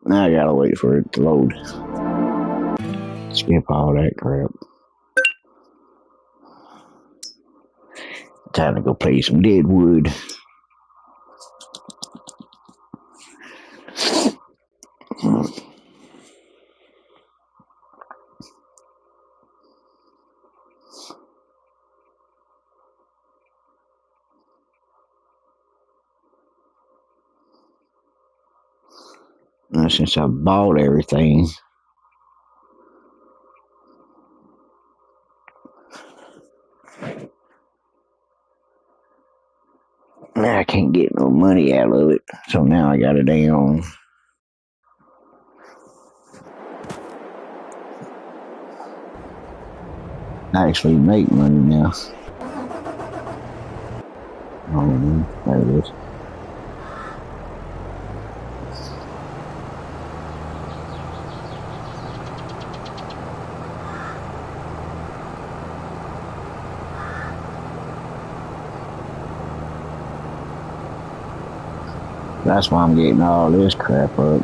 Now I gotta wait for it to load. Skip all that crap. Time to go play some Deadwood. Now, since I bought everything, now I can't get no money out of it. So now I gotta damn actually make money now. Oh, there it is. That's why I'm getting all this crap up.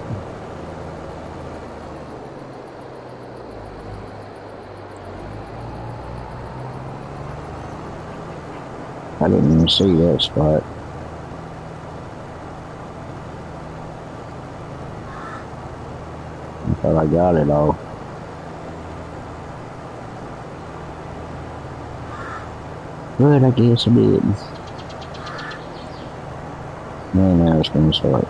I didn't even see that spot. I thought I got it all. But I guess I didn't. And now it's gonna start.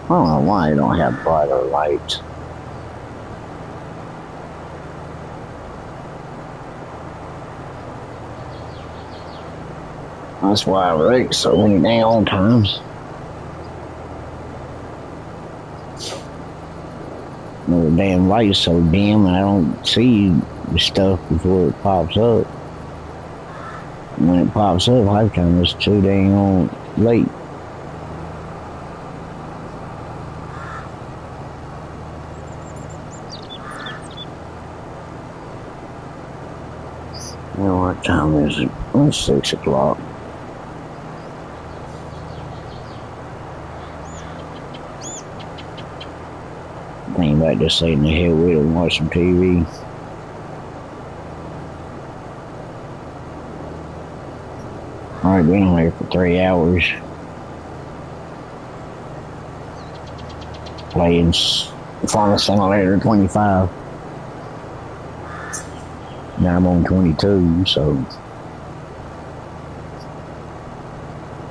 I don't know why I don't have brighter lights. That's why I wreck so many damn times. The damn light's so dim I don't see the stuff before it pops up. And when it pops up, lifetime is too damn late. You know what time is it? It's 6 o'clock. Think about just sitting the hell with it and watch some TV. Already been on here for 3 hours. Playing Farming Simulator 25. Now I'm on 22, so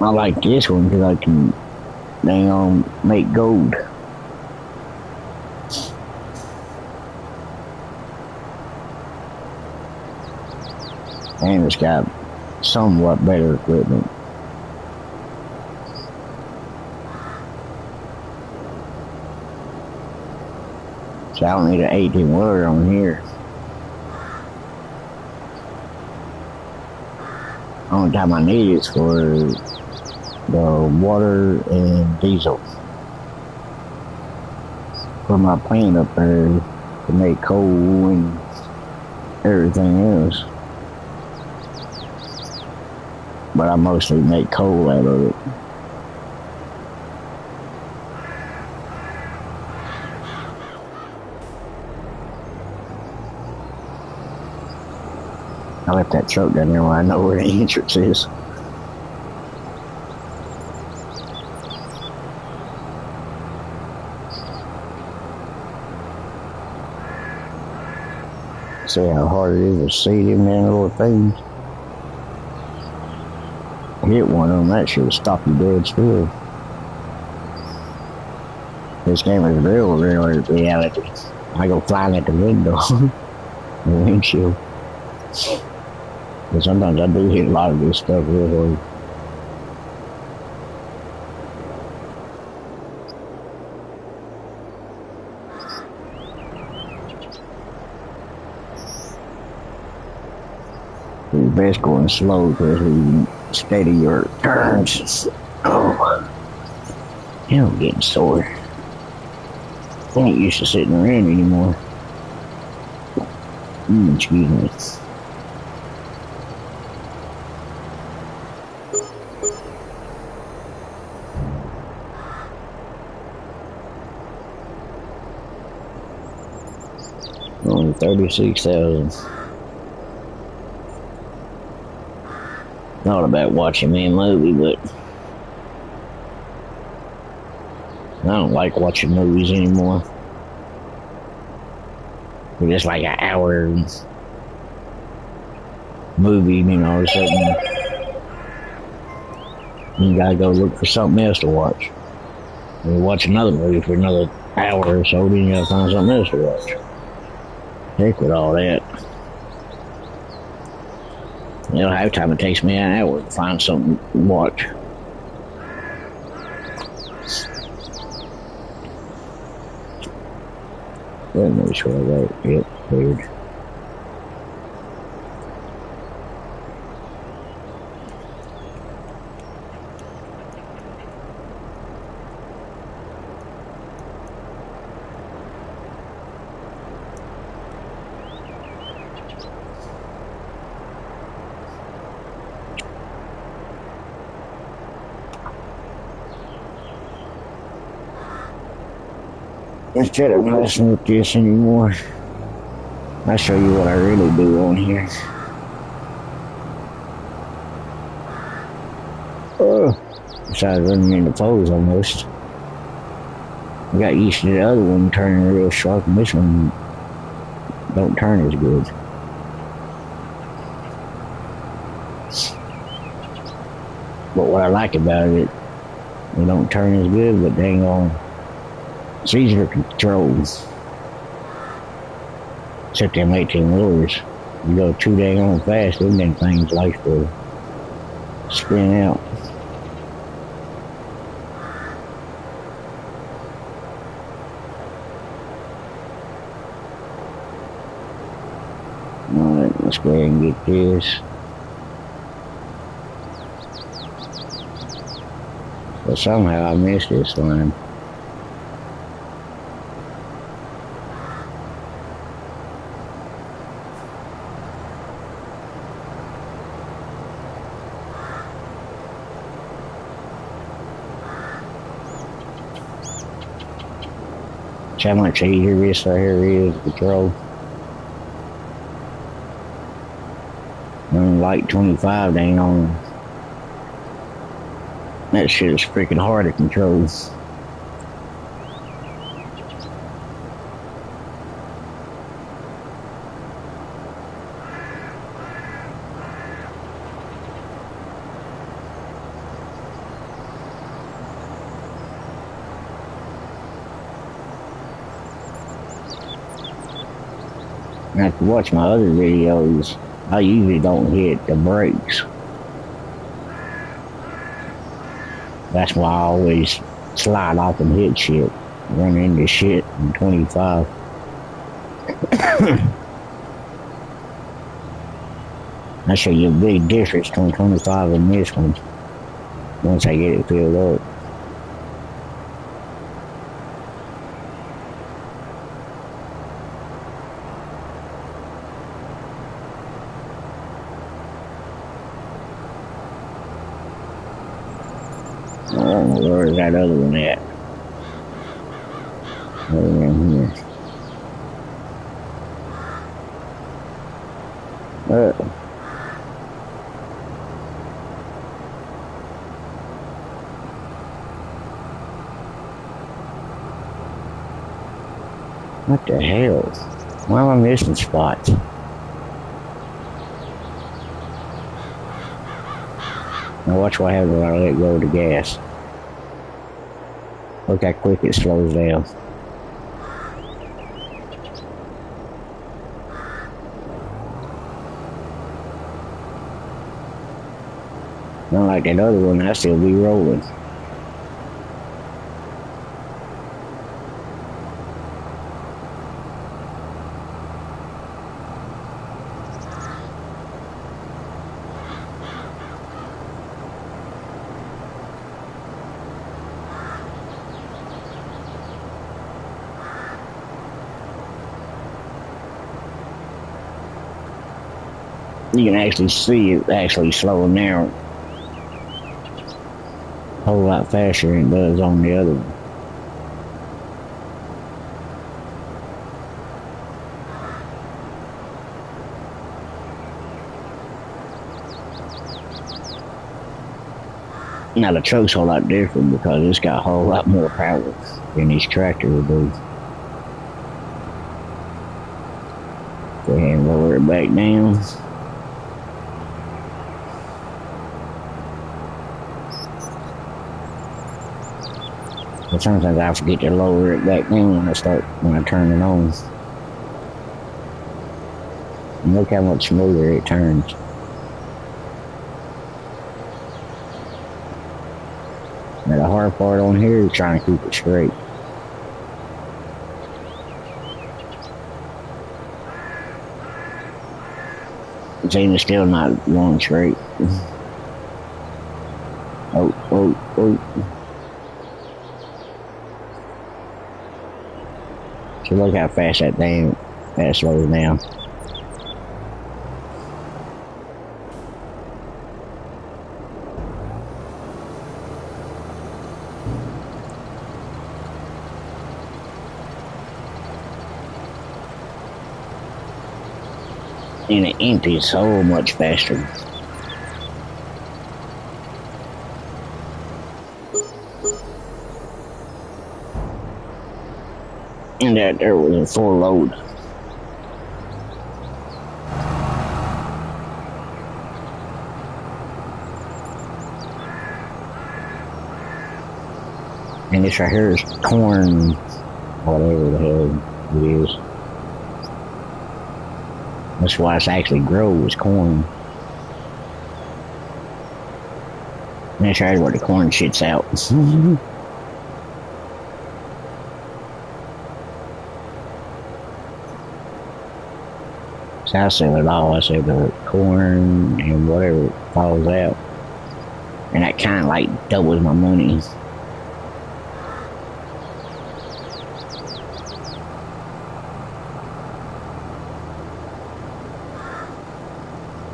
I like this one because I can make gold. And it's got somewhat better equipment. So I don't need an 18 wheeler on here. Only time I need is for the water and diesel. Put my plant up there to make coal and everything else. But I mostly make coal out of it. I left that truck down there where I know where the entrance is. See how hard it is to see them damn little things. Hit one of them, that should stop you dead still. This game is real reality. I go flying at the window, the windshield. But sometimes I do hit a lot of this stuff real hard. It's best going slow because we can steady your turns. Oh, hell, I'm getting sore. I ain't used to sitting around anymore. Excuse me. Only 36,000. Thought about watching me a movie, but I don't like watching movies anymore. It's just like an hour movie, you know, or something. You gotta go look for something else to watch. You watch another movie for another hour or so, then you gotta find something else to watch. Heck with all that. You know, half time it takes me an hour to find something to watch. Let me sure I got it. Yep, weird. Instead of messing with this anymore, I'll show you what I really do on here. Besides running into poles almost. I got used to the other one turning real sharp, and this one don't turn as good. But what I like about it don't turn as good, but dang on, it's easier to control. Except them 18-wheelers. You go too dang on fast, them things like to spin out. Alright, let's go ahead and get this. But somehow I missed this one. See how much easier this right here is to control. Like 25 dang on. That shit is freaking hard to control. And if you watch my other videos, I usually don't hit the brakes. That's why I always slide off and hit shit. Run into shit in 25. I'll show you a big difference between 25 and this one once I get it filled up. Where's that other one at? Over in here. What the hell? Why am I missing spots? Now watch what happens when I let go of the gas. Look how quick it slows down. Not like that other one, I still be rolling. You can actually see it actually slowing down a whole lot faster than it does on the other one. Now the truck's a whole lot different because it's got a whole lot more power than these tractors will do. Go ahead and lower it back down. But sometimes I forget to lower it back down when I turn it on. And look how much smoother it turns. Now the hard part on here is trying to keep it straight. See, it's still not going straight. Oh. So look how fast that slows down. And it empties so much faster. And that there was a full load. And this right here is corn, whatever the hell it is. That's why it's actually grows corn. And that's right where the corn shits out. So I sell it all. I sell the corn and whatever falls out. And that kind of like doubles my money.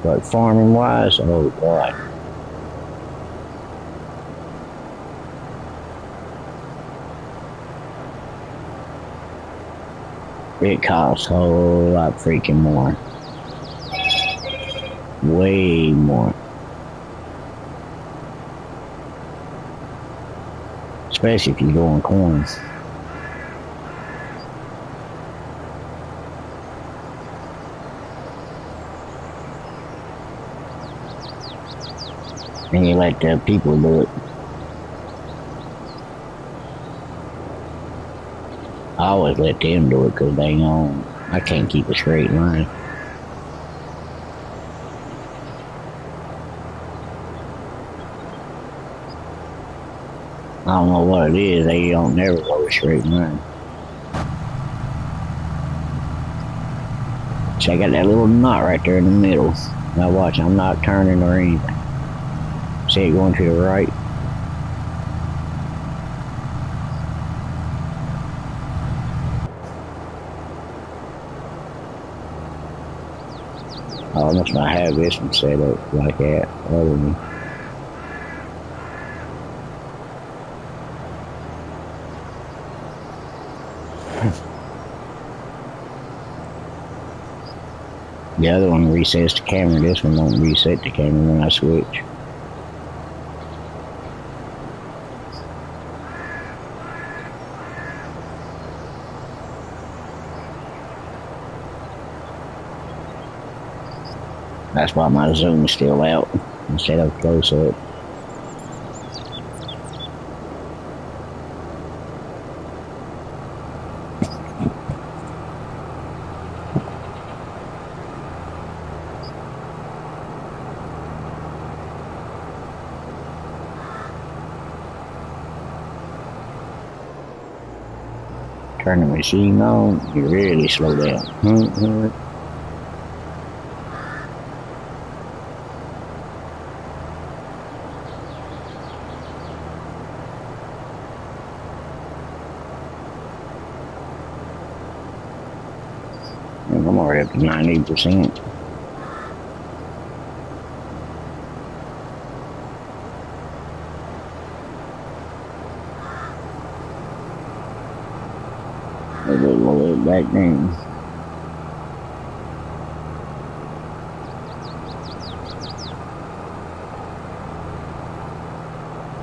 But farming wise, oh God. It costs a whole lot freaking more. Way more. Especially if you go on corn. And you let the people do it. I always let them do it because they know I can't keep a straight line. I don't know what it is, they don't never go a straight line. So I got that little knot right there in the middle. Now watch, I'm not turning or anything. See it going to the right? Oh, I must not have this one set up like that. Other than the other one resets the camera. This one don't reset the camera when I switch. That's why my zoom is still out instead of close up. Turn the machine on, you really slow down. I'm already up to 90%. A little back then.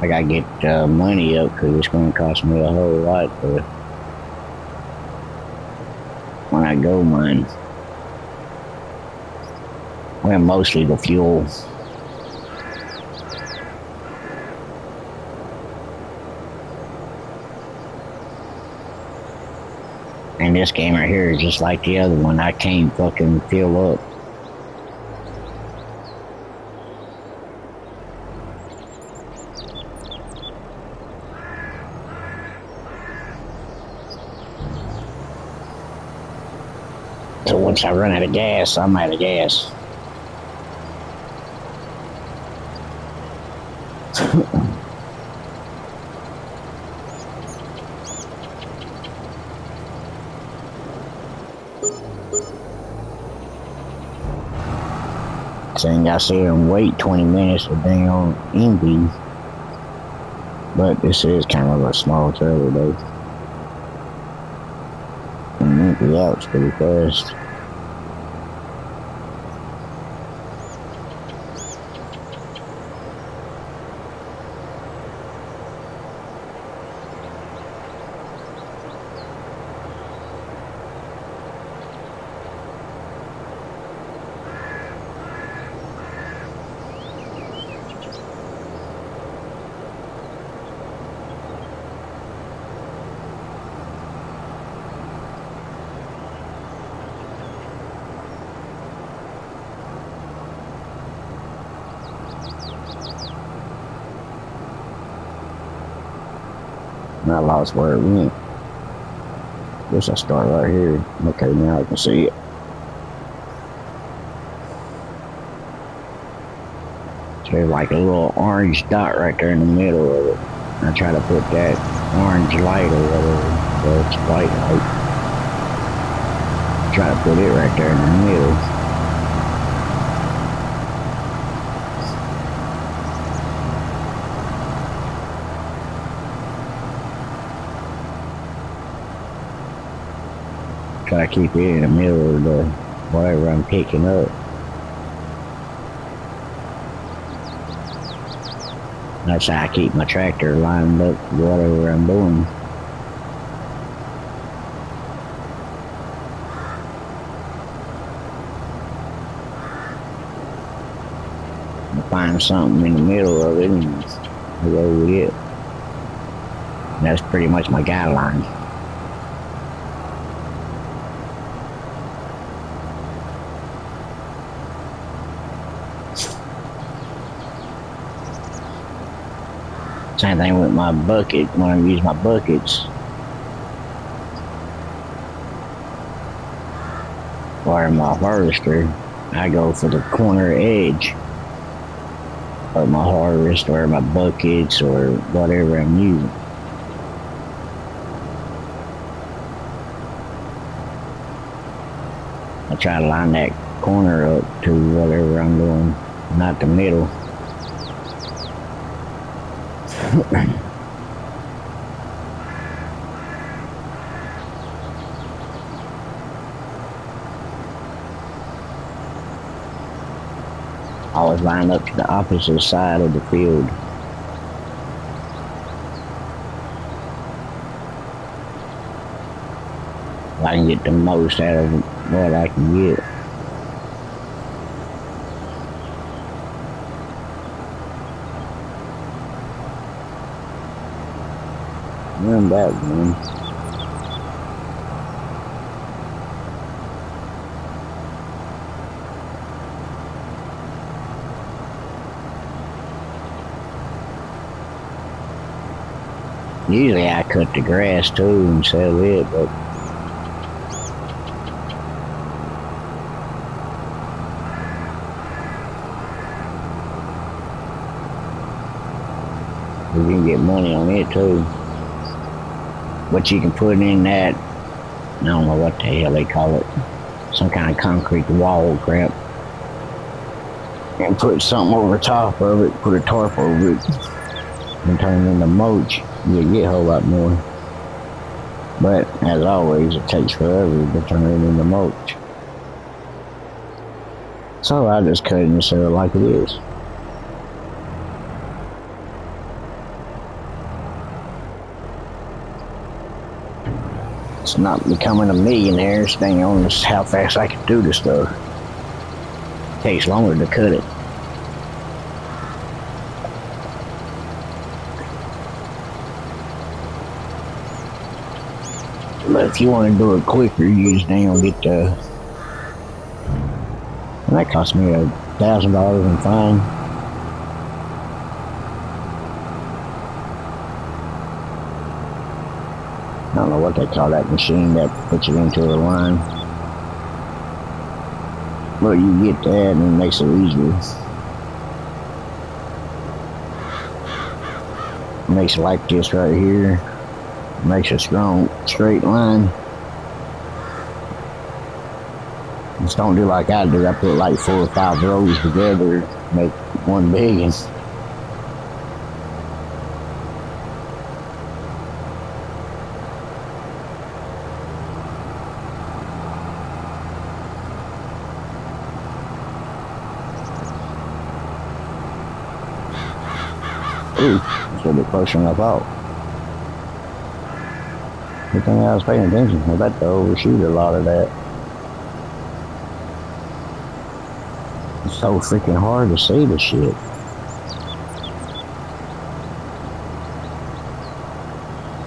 I gotta get money up because it's gonna cost me a whole lot for when I go mine. Well, mostly the fuel. And this game right here is just like the other one. I can't fucking fill up. So once I run out of gas, I'm out of gas. Saying I sit here and wait 20 minutes for damn Envy. But this is kind of a small trailer though. And Envy out's pretty fast. I lost where it went. Guess I start right here. Okay, now I can see it. So there's like a little orange dot right there in the middle of it. I try to put that orange light or whatever, so it's white light. Try to put it right there in the middle. Try to keep it in the middle of the whatever I'm picking up. That's how I keep my tractor lined up with whatever I'm doing. I find something in the middle of it and I go with it. And that's pretty much my guideline. Same thing with my bucket, when I use my buckets. Or my harvester, I go for the corner edge of my harvest or my buckets or whatever I'm using. I try to line that corner up to whatever I'm doing, not the middle. Always line up to the opposite side of the field. I can get the most out of what I can get. Run back, man. Usually I cut the grass too and sell it, but you can get money on it too. What you can put in that, I don't know what the hell they call it, some kind of concrete wall crap, and put something over top of it, put a tarp over it, and turn it into mulch. You'll get a whole lot more. But as always, it takes forever to turn it into mulch. So I just cut it and sell it like it is. It's not becoming a millionaire, staying on this how fast I can do this stuff. It takes longer to cut it. But if you want to do it quicker, you just don't get the. And that cost me $1,000 in fine. I don't know what they call that machine that puts it into a line. But you get that and it makes it easier. It makes it like this right here. It makes a strong straight line. Just don't do like I do. I put like 4 or 5 rows together, make one big one. Ooh, it's a little bit closer than I thought. Good thing I was paying attention. I bet to overshoot a lot of that. It's so freaking hard to see the shit.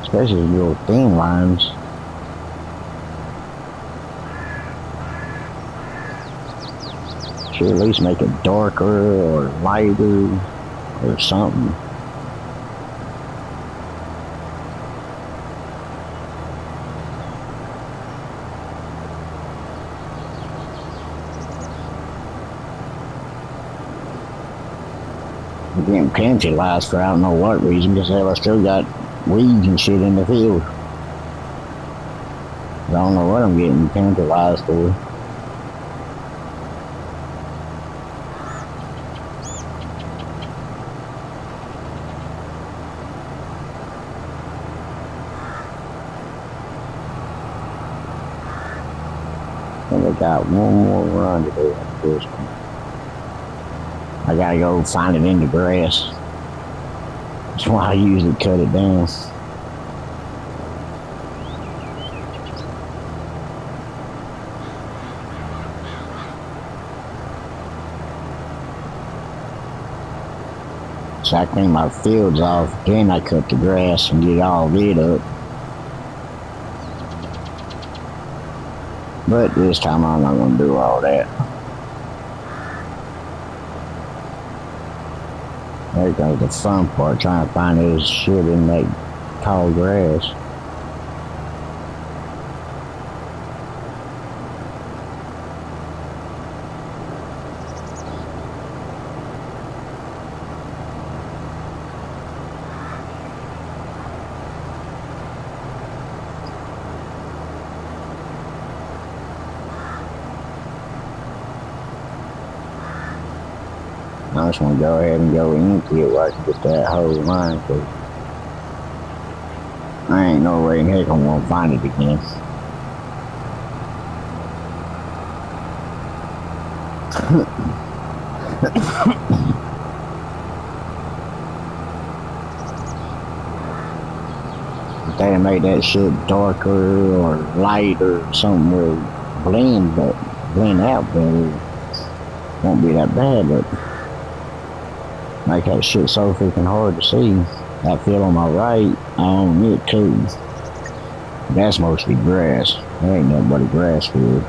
Especially real thin lines. Should at least make it darker or lighter or something. I'm getting penalized for I don't know what reason, because hell, I still got weeds and shit in the field. I don't know what I'm getting penalized for. And I got one more run to do after this one. I gotta go find it in the grass. That's why I usually cut it down. So I clean my fields off, then I cut the grass and get all rid up. But this time I'm not gonna do all that. There goes the fun part, trying to find this shit in that tall grass. I just want to go ahead and go empty it where I can get that whole line, because I ain't no way in heck I'm going to find it again. If they made that shit darker or lighter or something where it blend out better, won't be that bad, but make that shit so freaking hard to see. That field on my right, I own it too. That's mostly grass. There ain't nothing but a grass field.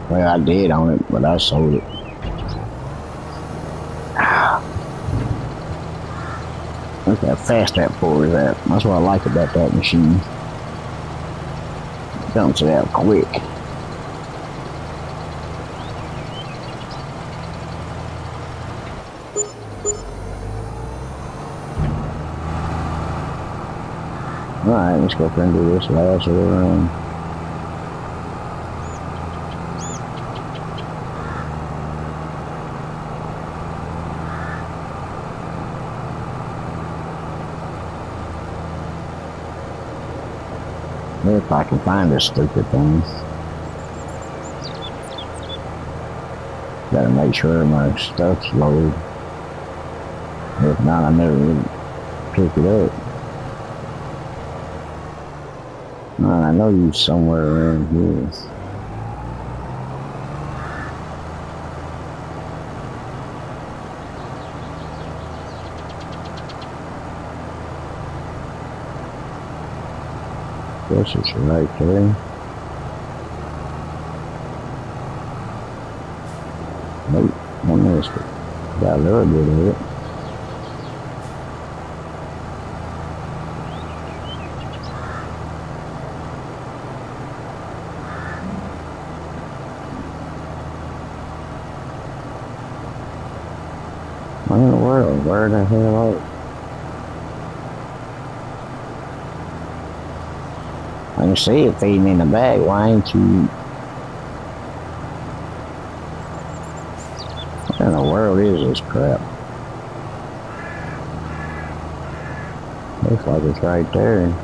Well, I did own it, but I sold it. Look how fast that pours out. That's what I like about that machine. It dumps it out quick. Alright, let's go up and do this last little run. If I can find this stupid thing. Gotta make sure my stuff's loaded. If not, I never really pick it up. I know you somewhere around here. Guess it's right there. Nope, I missed it. Got a little bit of it. What in the world? Where the hell are you? I can see it feeding in the bag. Why ain't you? What in the world is this crap? Looks like it's right there.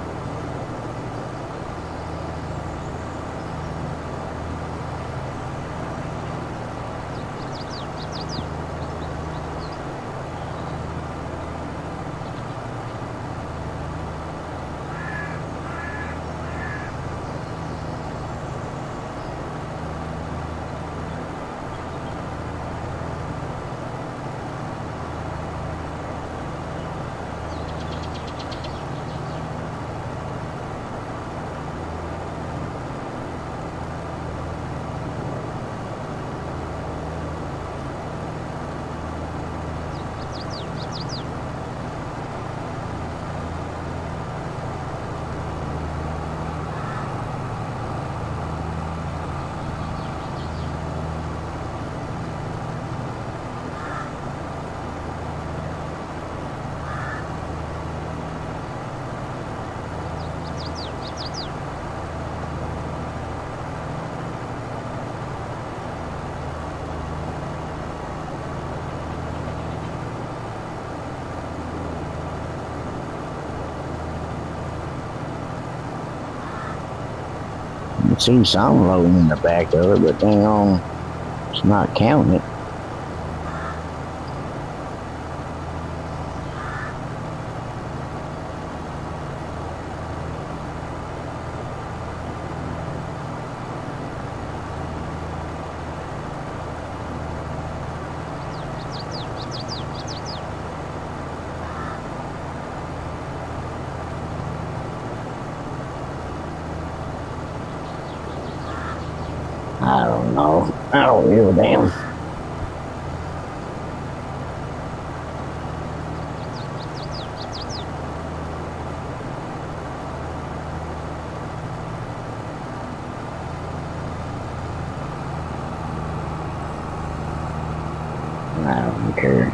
You see some loading in the back of it, but then it's not counting it. I don't know. I don't give a damn. I don't care.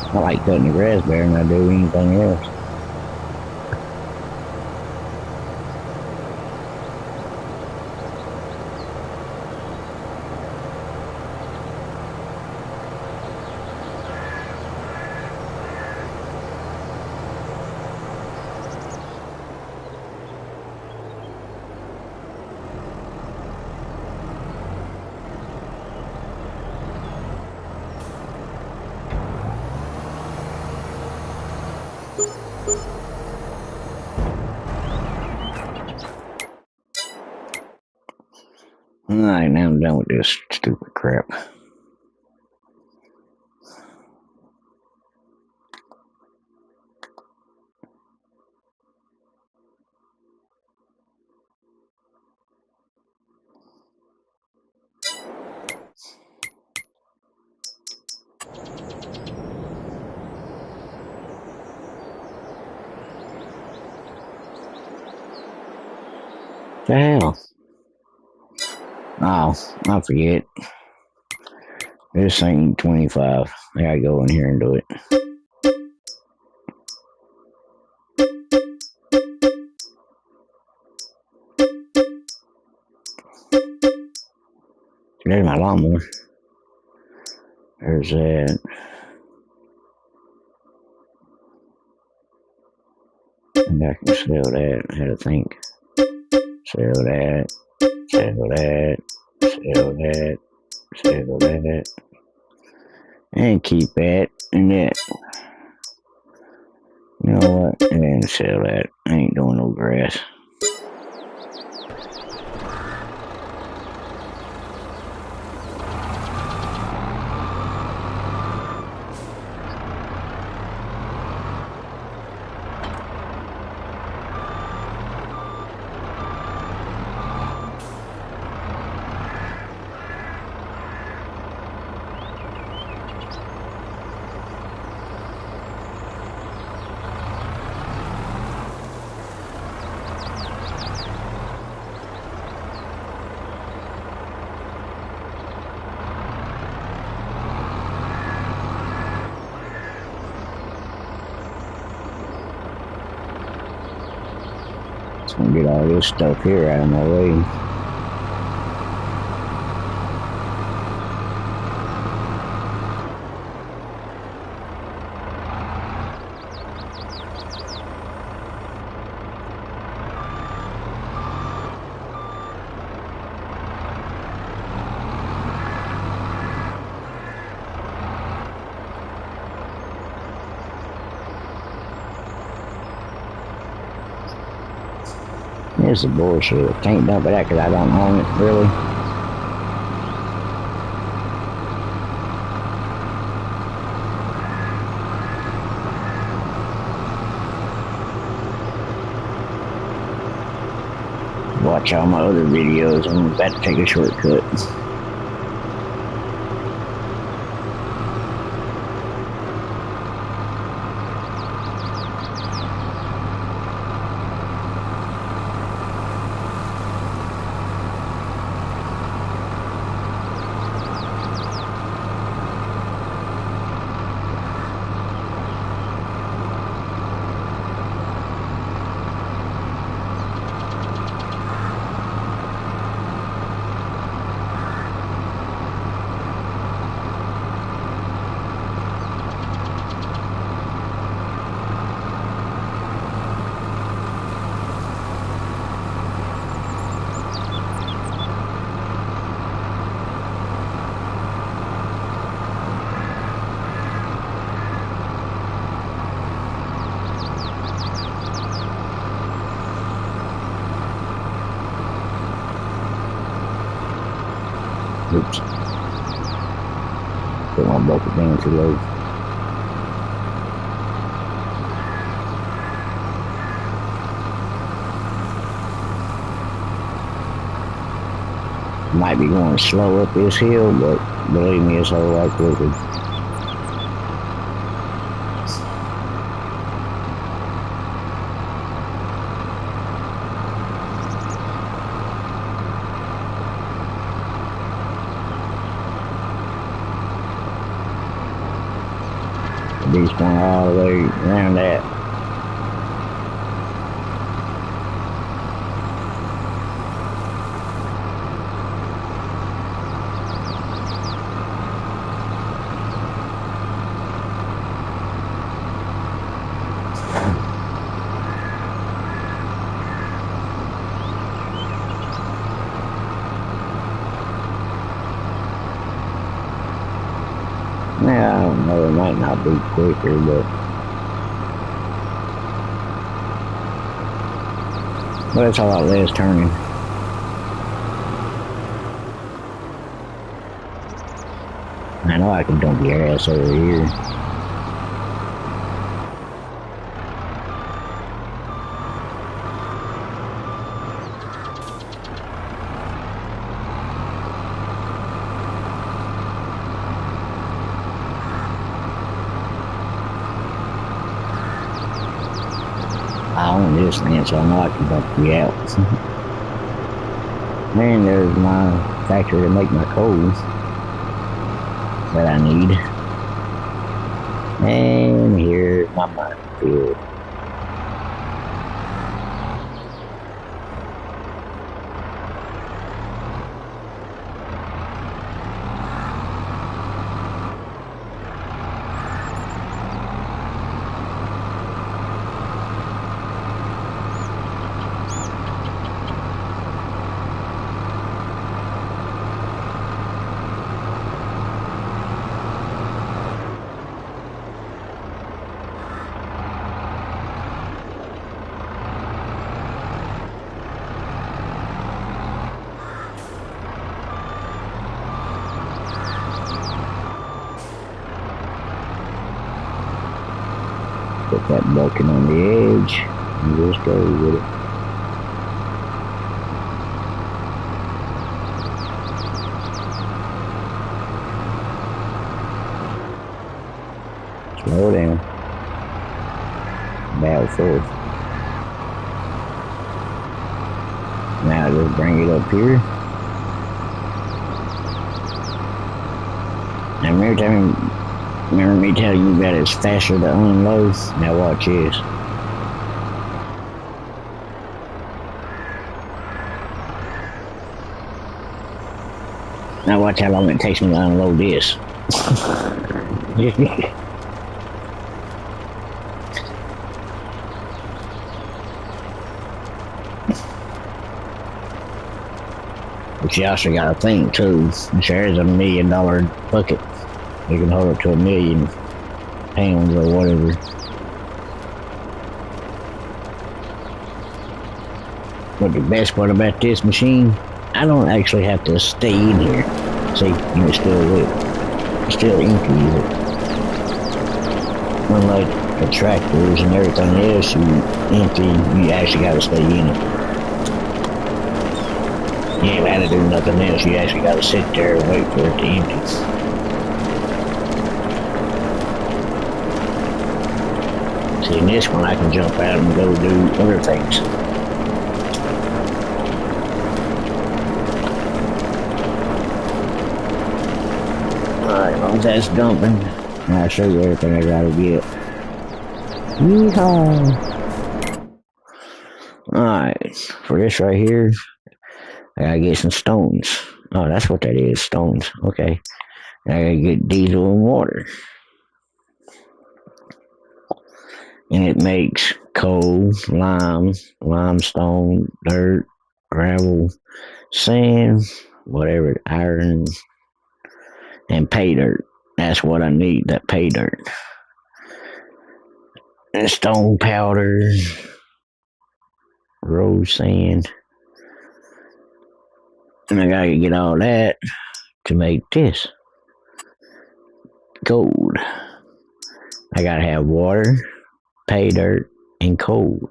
I like cutting the grass better than I do anything else. Alright, now I'm done with this stupid crap. The hell? Oh, I forget. This ain't 25. I gotta go in here and do it. There's my lawnmower. There's that. And I can sell that. I had to think. Sell that. Sell that. Sell that. Sell that. And keep that. And that. You know what? And sell that. I ain't doing no grass. I'm gonna get all this stuff here out of my way. This is bullshit. Can't dump it out because I don't own it, really. Watch all my other videos. I'm about to take a shortcut. Oops. Put my bucket down too low. Might be going slow up this hill, but believe me, it's all right quickly. These going all the way around that. Yeah, I don't know, it might not be quicker, but it's a lot less turning. I know I can dump your ass over here. I own this land, so I know I can dump you out. And there's my factory to make my coal that I need. And here's my minefield. that bucket on the edge and just go with it. Slow down. About first. Now just bring it up here. Now remember me telling you that it's faster to unload? Now watch this. Now watch how long it takes me to unload this. But you also gotta think too, there is $1 million bucket. You can hold it to 1 million pounds or whatever. But the best part about this machine, I don't actually have to stay in here. See, it's still lit. It's still empty. Unlike the tractors and everything else, you empty, you actually gotta stay in it. You ain't had to do nothing else, you actually gotta sit there and wait for it to empty. See, in this one I can jump out and go do other things. Alright, as long as that's dumping, I'll show you everything I gotta get. Yeehaw! Alright, for this right here, I gotta get some stones. Oh, that's what that is, stones. Okay. I gotta get diesel and water. And it makes coal, lime, limestone, dirt, gravel, sand, whatever, iron, and pay dirt. That's what I need, that pay dirt. And stone powder, road sand. And I gotta get all that to make this. Gold. I gotta have water, pay dirt, and coal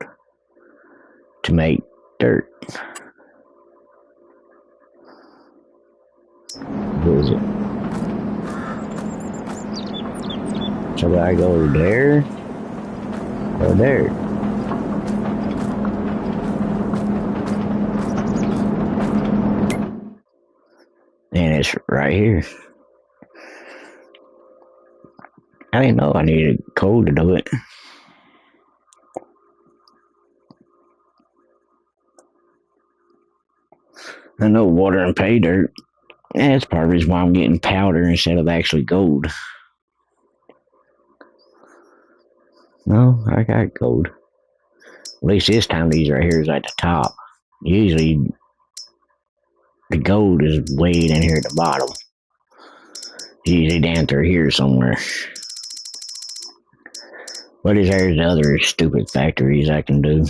to make dirt. What is it? So do I go there or there? And it's right here. I didn't know I needed coal to do it. I know water and pay dirt. That's part of the reason why I'm getting powder instead of actually gold. No, I got gold. At least this time these right here is at the top. Usually the gold is way down here at the bottom. Usually down through here somewhere. But there's other stupid factories I can do.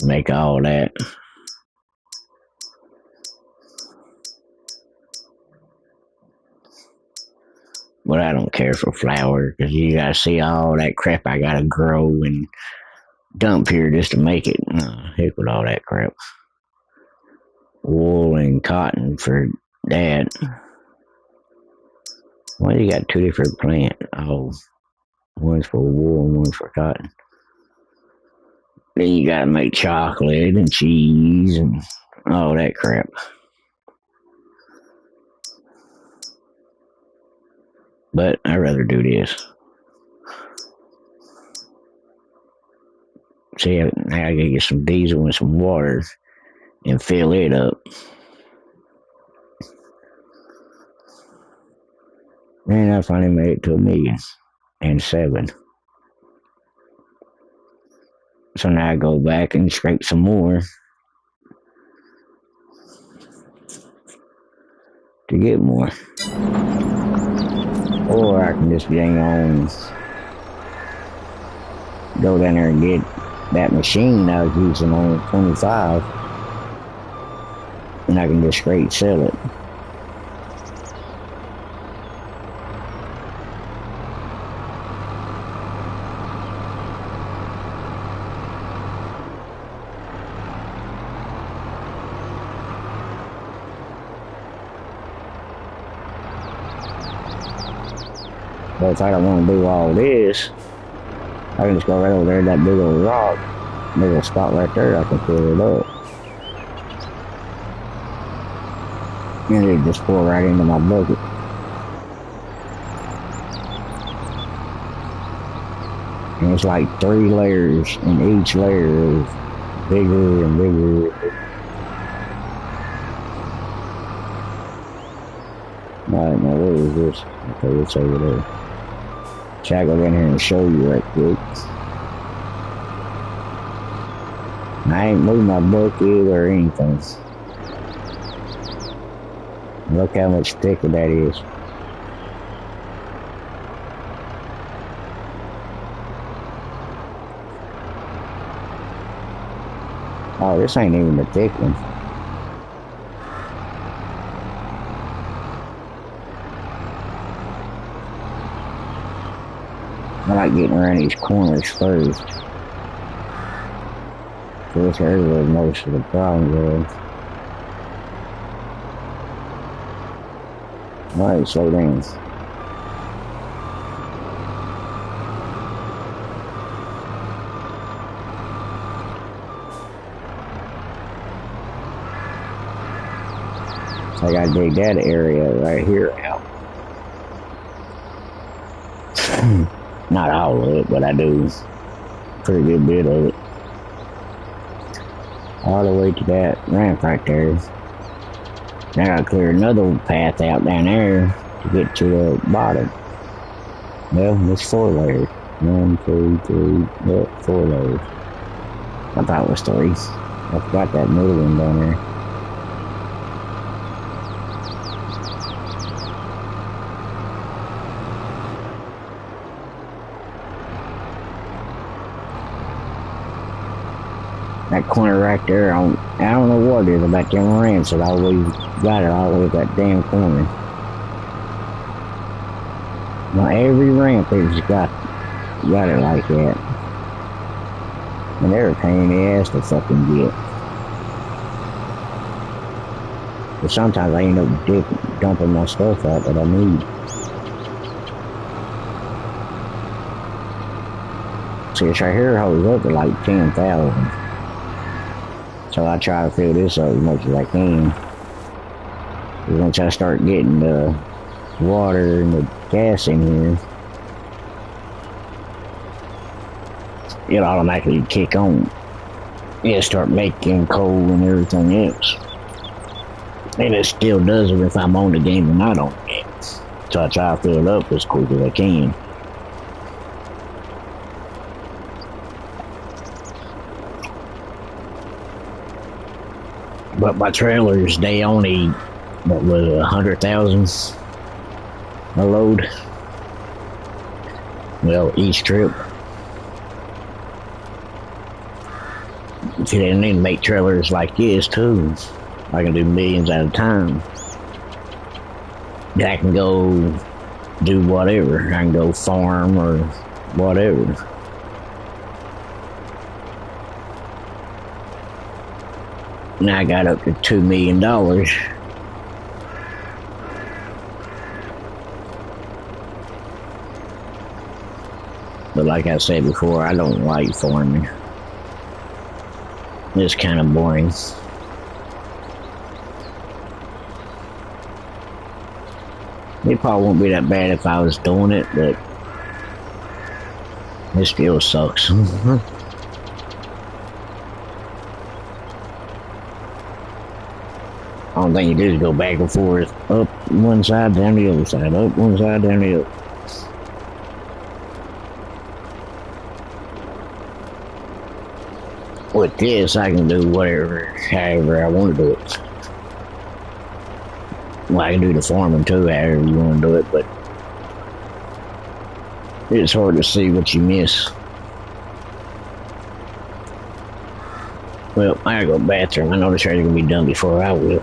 Make all that. But I don't care for flour, because you gotta see all that crap I gotta grow and dump here just to make it. Heck with all that crap. Wool and cotton for that. Why you got 2 different plants? Oh, one's for wool and one's for cotton. Then you gotta make chocolate and cheese and all that crap. But I'd rather do this. See, now I gotta get some diesel and some water and fill it up. And I finally made it to 1,000,007. So now I go back and scrape some more to get more. Or I can just hang on, go down there and get that machine I was using on 25, and I can just straight sell it. But if I don't want to do all this, I can just go right over there to that big old rock, big old spot right there. I can fill it up. And it just pour right into my bucket. And it's like 3 layers, and each layer is bigger and bigger. Alright, now where is this? Okay, it's over there. So I go in here and show you right quick. I ain't moved my bucket or anything. Look how much thicker that is. Oh, this ain't even the thick one. I like getting around these corners first. So that's where most of the problem is. Alright, slow down. So I gotta dig that area right here out. Not all of it, but I do a pretty good bit of it. All the way to that ramp right there. Now I gotta clear another path out down there to get to the bottom. Well, it's 4 layers. 1, 2, 3, yep, 4 layers. I thought it was 3. I forgot that middle one down there. That corner right there, I don't know what it is about them ramps that always got it all the way to that damn corner. Now every ramp has got it like that. And they're a pain in the ass to fucking get. But sometimes I end up dumping my stuff out that I need. See, this right here holds up to like 10,000. So I try to fill this up as much as I can. But once I start getting the water and the gas in here, it'll automatically kick on. It'll start making coal and everything else. And it still does it if I'm on the game and not on the game. So I try to fill it up as quick as I can. But my trailers, they only, what was it, 100,000 a load? Well, each trip. See, they need to make trailers like this too. I can do millions at a time. I can go do whatever. I can go farm or whatever. Now I got up to $2 million. But like I said before, I don't like farming. It's kind of boring. It probably won't be that bad if I was doing it, but it still sucks. Only thing you do is go back and forth, up one side, down the other side, up one side, down the other. With this, I can do whatever, however I want to do it. Well, I can do the farming too, however you want to do it, but it's hard to see what you miss. Well, I gotta go to the bathroom. I know the trailer's gonna be done before I will.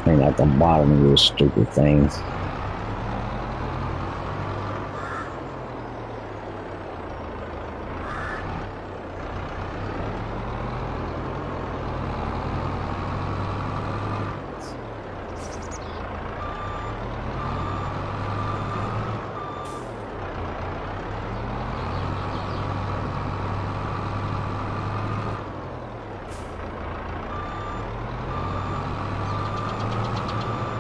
clean out the bottom of this stupid thing.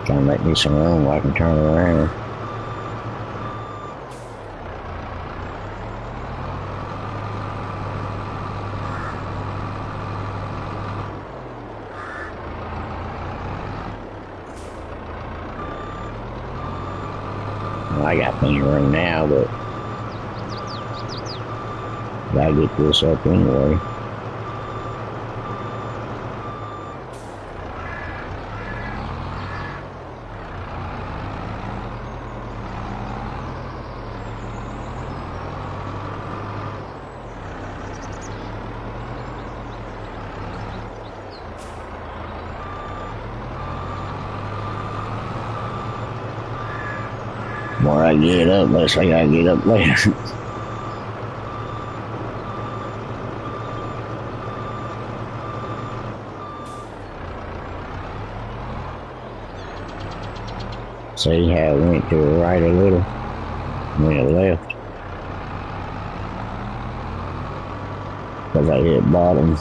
Trying to make me some room where I can turn around. Well, I got plenty of room now, but gotta get this up anyway. The more I get up, less I gotta get up there. See how it went to the right a little, went left. Because I hit bottom.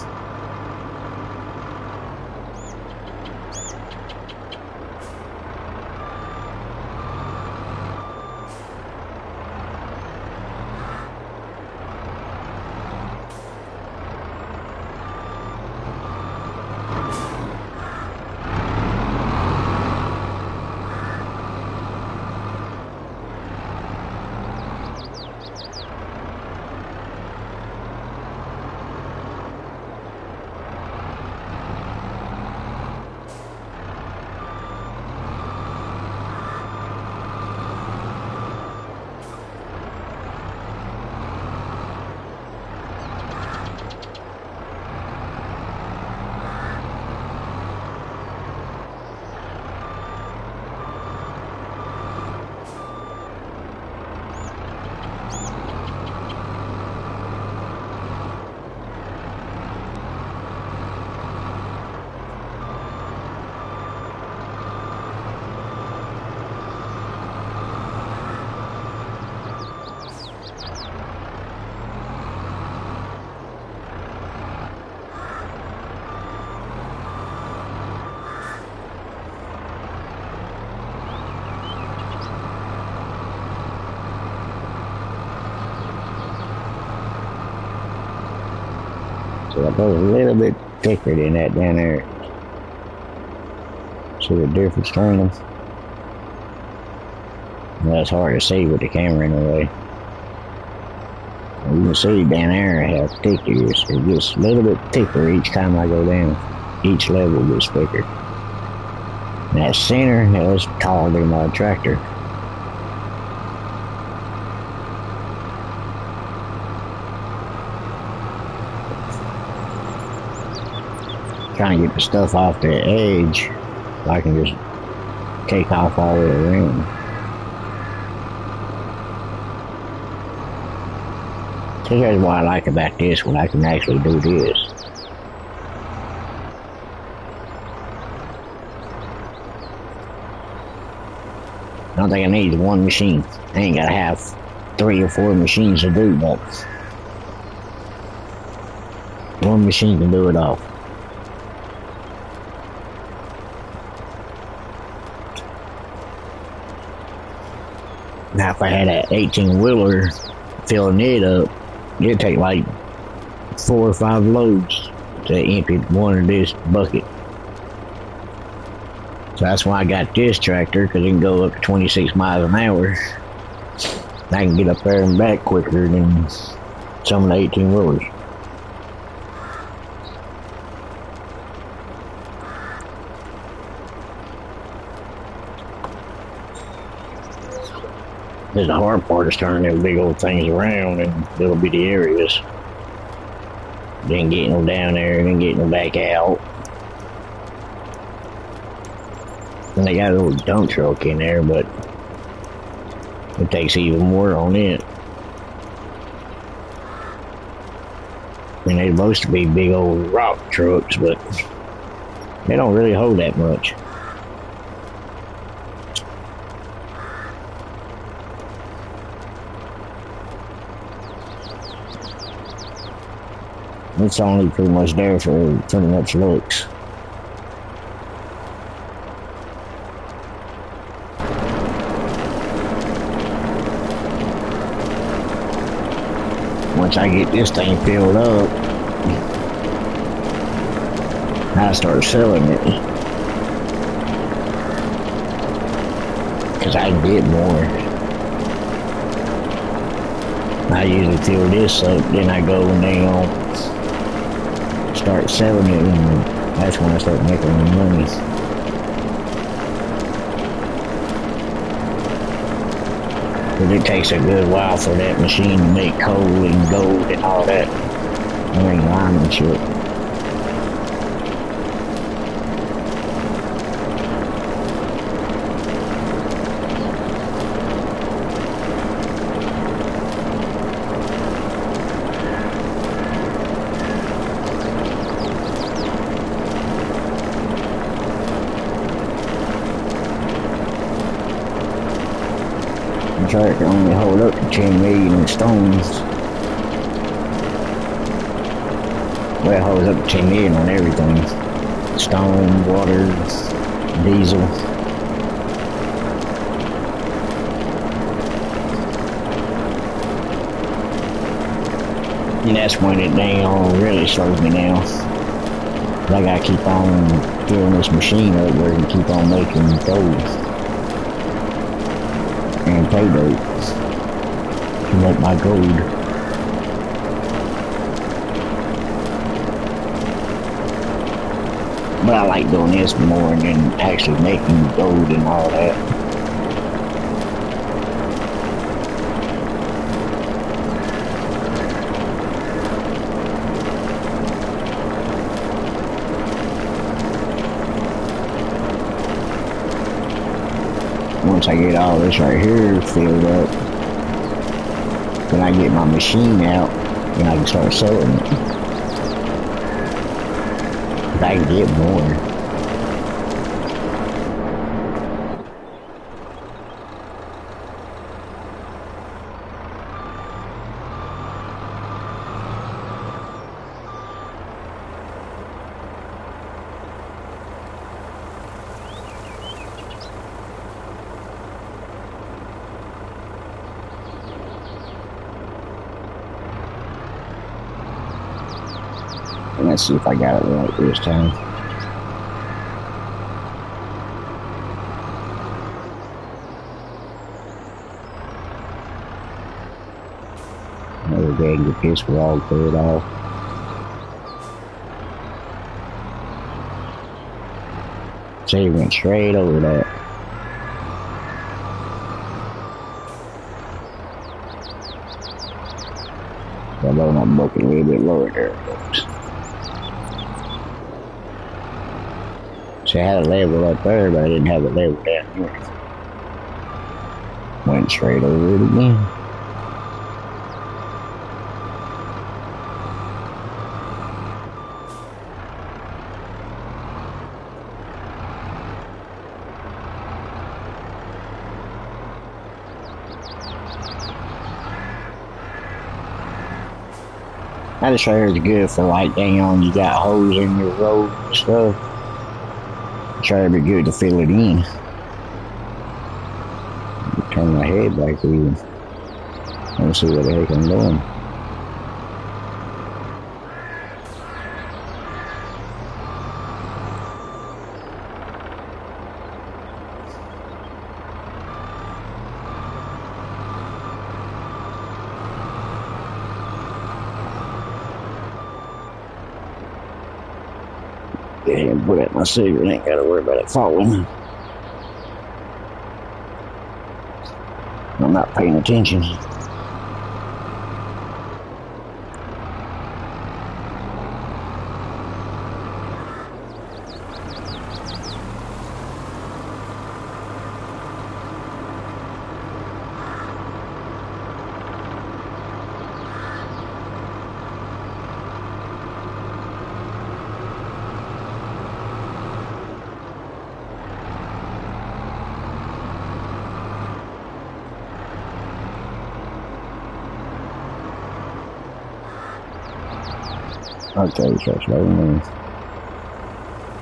So I put a little bit thicker than that down there. See the difference between them? Well, it's hard to see with the camera in the way. You can see down there how thick it is. It gets a little bit thicker each time I go down. Each level gets thicker. And that center, is taller than my tractor. Trying to get the stuff off the edge so I can just take off all the way around. So that's what I like about this one. I can actually do this. I don't think I need one machine. I ain't gotta have 3 or 4 machines to do that. One machine can do it all. Now if I had an 18-wheeler filling it up, it'd take like 4 or 5 loads to empty one of this bucket. So that's why I got this tractor, because it can go up to 26 miles an hour. I can get up there and back quicker than some of the 18-wheelers. The hard part is turning them big old things around in little bitty areas. Then getting them down there and then getting them back out. And they got a little dump truck in there, but it takes even more on it. And they're supposed to be big old rock trucks, but they don't really hold that much. It's only pretty much there for pretty much looks. Once I get this thing filled up, I start selling it. Because I can get more. I usually fill this up, then I go and then start selling it, and that's when I start making money. But it takes a good while for that machine to make coal and gold and all that. I ain't lying and shit. The tractor can only hold up to 10 million in stones. Well, it holds up to 10 million on everything. Stone, water, diesel. And that's when it dang really slows me down. I gotta keep on filling this machine up where it can keep on making gold and pay dirt to make my gold. But I like doing this more than actually making gold and all that. Once I get all this right here filled up, then I get my machine out and I can start selling it. I can get more. Let's see if I got it right this time. Another day and get this wall cleared off. So he went straight over that. So I'm loading my bucket a little bit lower there, folks. See, I had a level up there, but I didn't have a level down here. Went straight over it again. That just right here is good for like, dang on, you got holes in your road and stuff. Try to be good to fill it in. Turn my head back to you. Let me see what the heck I'm doing. Go ahead and put out my cigarette. Ain't gotta worry about it falling. I'm not paying attention. Okay, so slow down.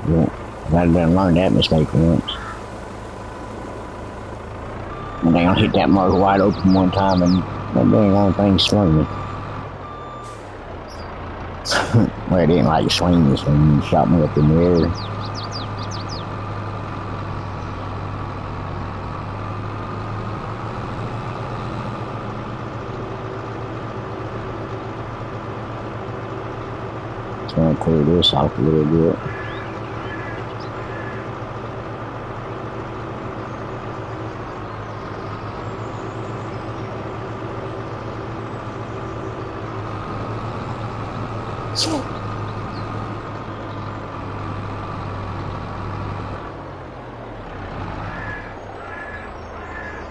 Yeah, I done learned that mistake once. And they gonna hit that mark wide open one time, and that dang on thing swung me. Well, it didn't like swing me, swing me, shot me up in the air. Trying to clear this off a little bit.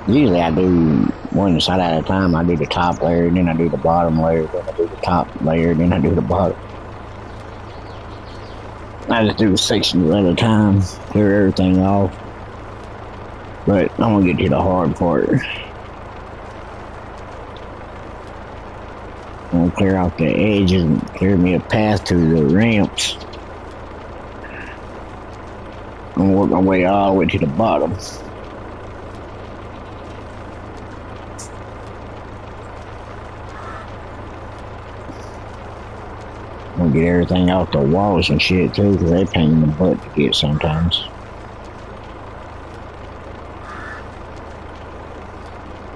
Usually I do one side at a time. I do the top layer, then I do the bottom layer, then I do the top layer, then I do the bottom. I just do sections at a time, clear everything off. But I'm gonna get to the hard part. I'm gonna clear off the edges and clear me a path to the ramps. I'm gonna work my way all the way to the bottom. I'm gonna get everything off the walls and shit too, because they pain in the butt to get sometimes.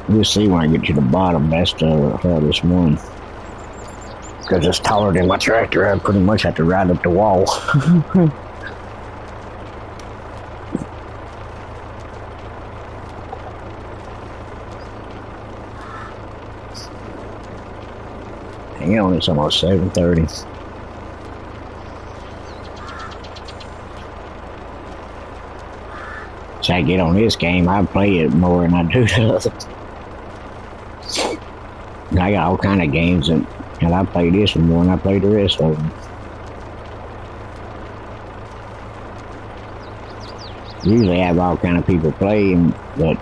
You'll see when I get to the bottom, that's the hardest one. Because it's taller than my tractor, I pretty much have to ride up the wall. Hang on, it's almost 7:30. So I get on this game, I play it more than I do the other. I got all kind of games, and I play this one more than I play the rest of them. Usually I have all kind of people playing, but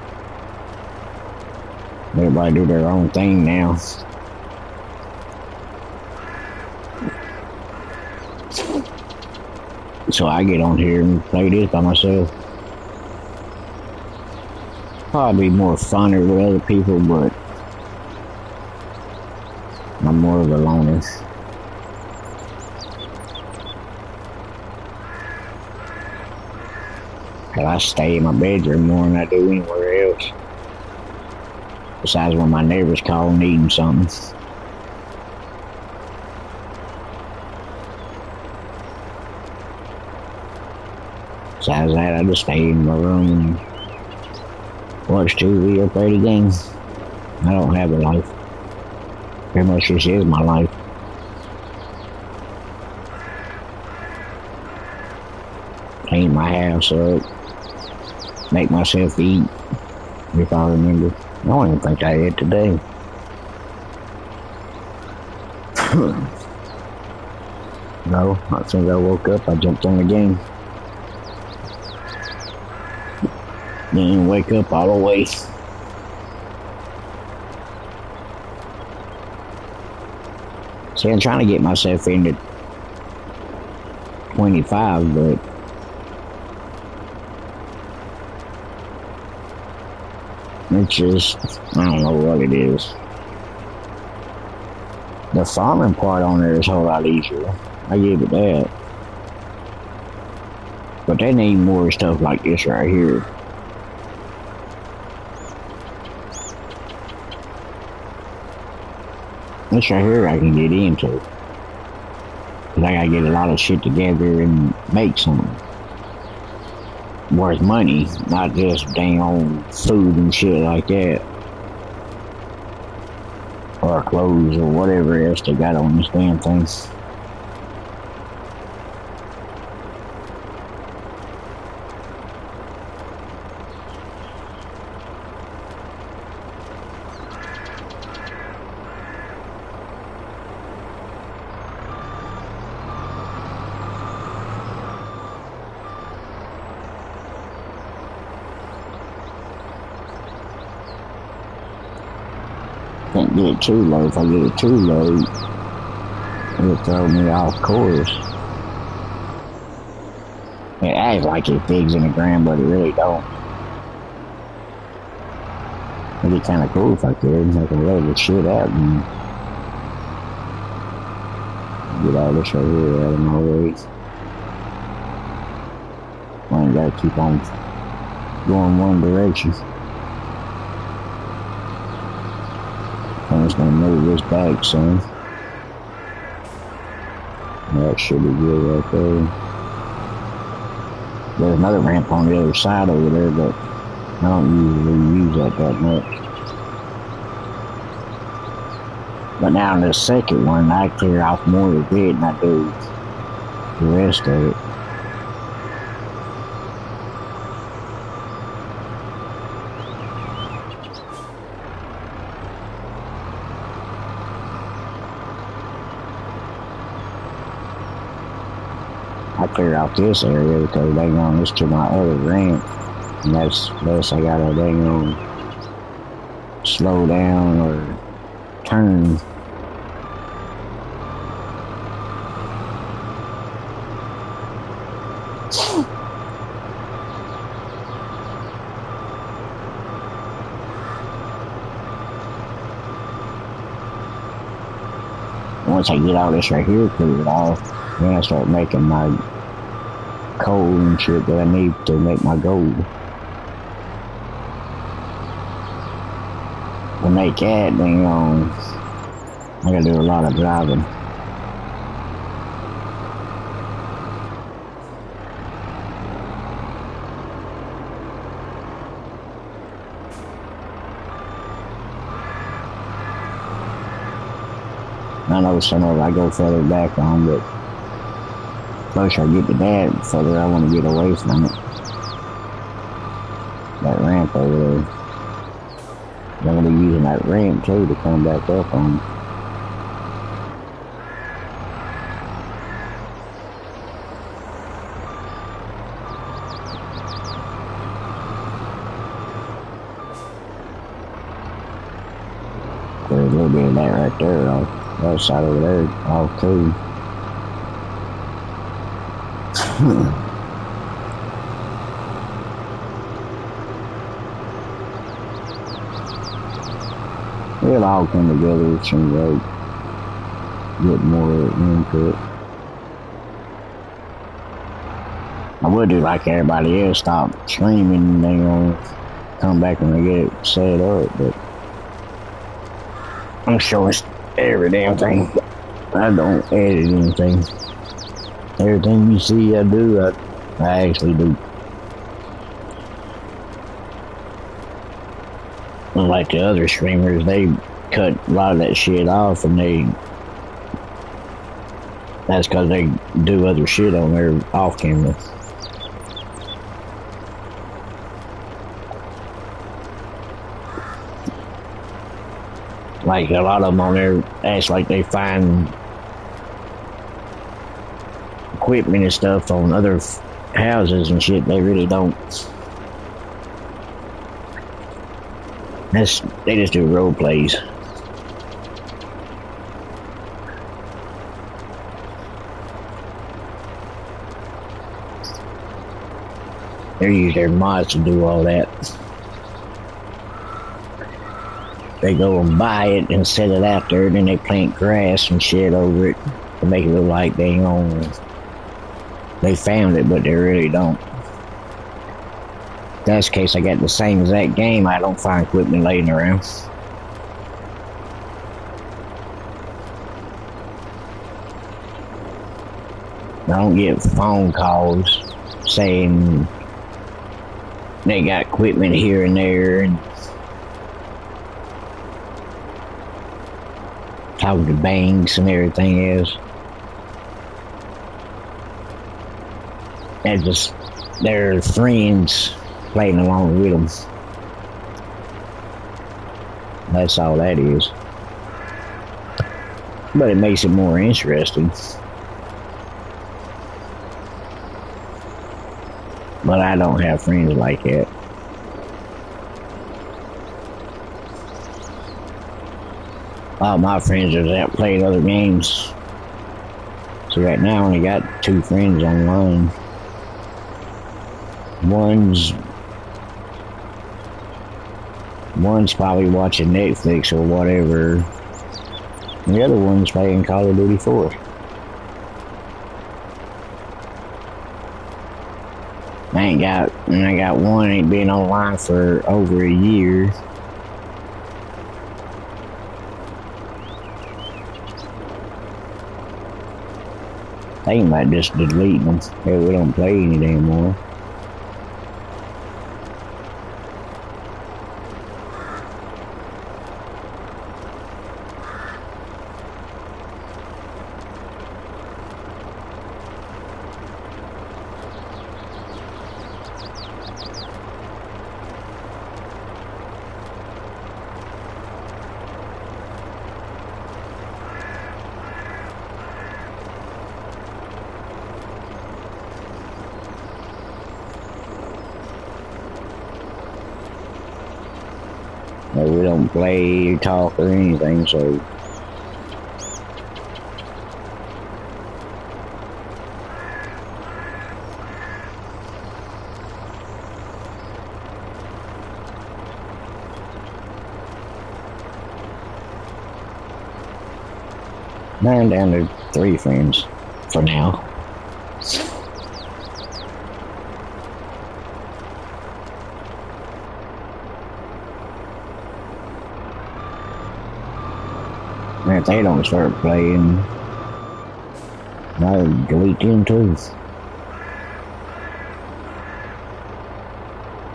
everybody do their own thing now. So I get on here and play this by myself. Probably more funner with other people, but I'm more of a loner. Cause I stay in my bedroom more than I do anywhere else. Besides when my neighbors call needing something. Besides that, I just stay in my room and watch TV or play the games. I don't have a life. Pretty much this is my life. Clean my house up. Make myself eat. If I remember. I don't even think I ate today. No, as soon as I woke up, I jumped on the game. Didn't wake up all the way. See, I'm trying to get myself into 25, but it's just, I don't know what it is. The farming part on there is a whole lot easier. I give it that. But they need more stuff like this right here. This right here I can get into. Cause I gotta get a lot of shit together and make something worth money, not just dang on food and shit like that. Or clothes or whatever else they got on this damn thing. Can't get it too low. If I get it too low, It'll throw me off course. It acts like it digs in the ground, but it really don't. It'd be kind of cool if I could. I can lay the shit out and get all this right here out of my way. I ain't gotta keep on going one direction. I'm just gonna move this back some. That should be good right there. There's another ramp on the other side over there, but I don't usually use that much. But now in the second one, I clear off more of it than I do the rest of it. I clear out this area because they on this to my other ramp, and that's less I gotta dang on slow down or turn. Once I get all this right here cleared off, then I start making my coal and shit that I need to make my gold. To make that, then I gotta do a lot of driving. I know some of it I go further back on, but closer I get to that, the further I want to get away from it. That ramp over there. I'm going to be using that ramp too to come back up on. There's a little bit of that right there off the other side over there, off too. It'll all come together some way. Get more into it. I would do like everybody else, stop screaming and they gonna come back when they get it set up, but I'm showing every damn thing. I don't edit anything. Everything you see I do, I actually do. Unlike the other streamers, they cut a lot of that shit off, and that's because they do other shit on their off camera. Like a lot of them on there act like they find equipment and stuff on other houses and shit. They really don't. They just do role plays. They use their mods to do all that. They go and buy it and set it out there, and then they plant grass and shit over it to make it look like they found it, but they really don't. In that case, I got the same exact game. I don't find equipment laying around. I don't get phone calls saying they got equipment here and there, and talking to banks and everything else. They're just their friends playing along with them. That's all that is. But it makes it more interesting. But I don't have friends like that. All my friends are out playing other games So right now I only got 2 friends online. One's probably watching Netflix or whatever. And the other one's playing Call of Duty 4. I got one ain't been online for over a year. Thinking about just deleting them. Hell, we don't play any anymore. We don't play or talk or anything, so now I'm down to 3 friends for now. And if they don't start playing, I'll delete them too.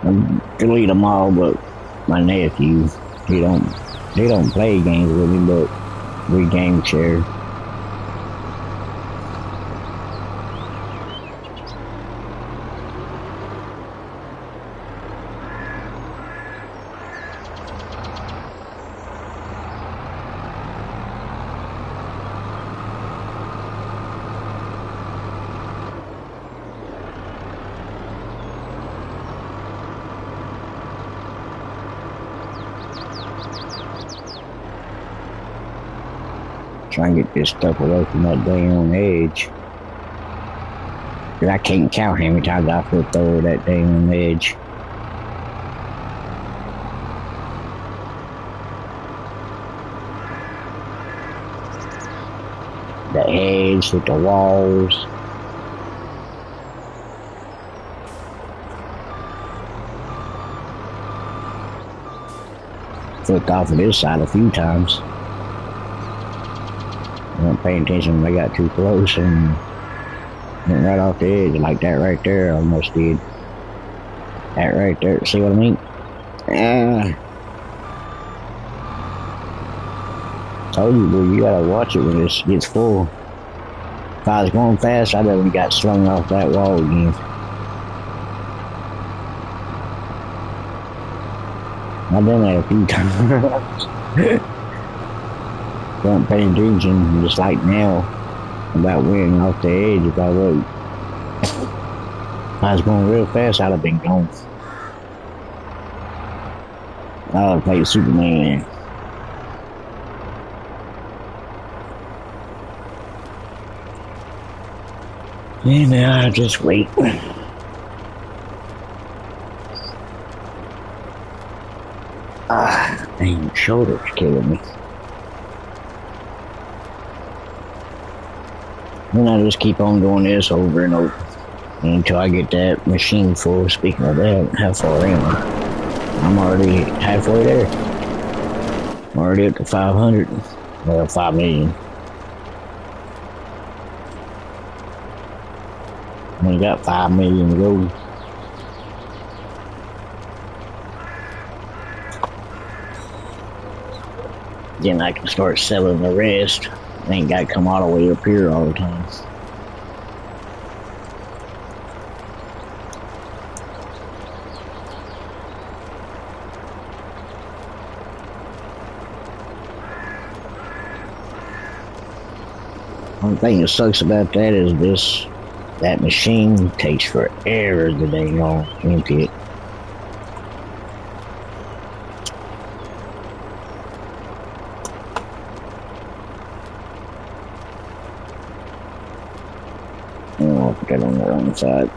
I delete them all but my nephew. They don't play games with me, but we game share. Trying to get this stuff away from that damn edge. Cause I can't count how many times I flipped over that damn edge. The edge with the walls. Flipped off of this side a few times. I wasn't paying attention when I got too close and went right off the edge like that right there. I almost did. That right there. See what I mean? Told you, boy, you gotta watch it when it gets full. If I was going fast, I'd have got slung off that wall again. I've done that a few times. Wasn't paying attention, just like now, about wearing off the edge. If I was going real fast, I'd have been gone. I would have played Superman. And now I just wait. Dang, shoulder's killing me. And I just keep on doing this over and over until I get that machine full. Speaking of that, how far am I? I'm already halfway there. I'm already up to 500. Well, 5 million. We got 5 million to go. Then I can start selling the rest. I ain't got to come all the way up here all the time. One thing that sucks about that is that machine takes forever to dang on empty it. I'll put that on the wrong side.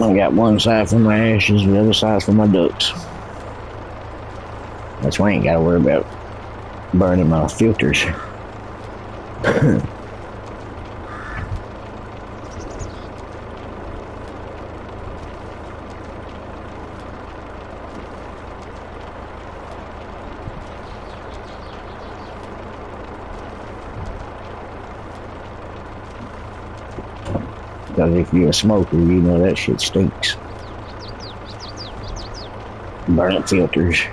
I got one side for my ashes, the other side for my ducks. That's why I ain't got to worry about burning my filters. Because if you're a smoker, you know that shit stinks. Burning filters.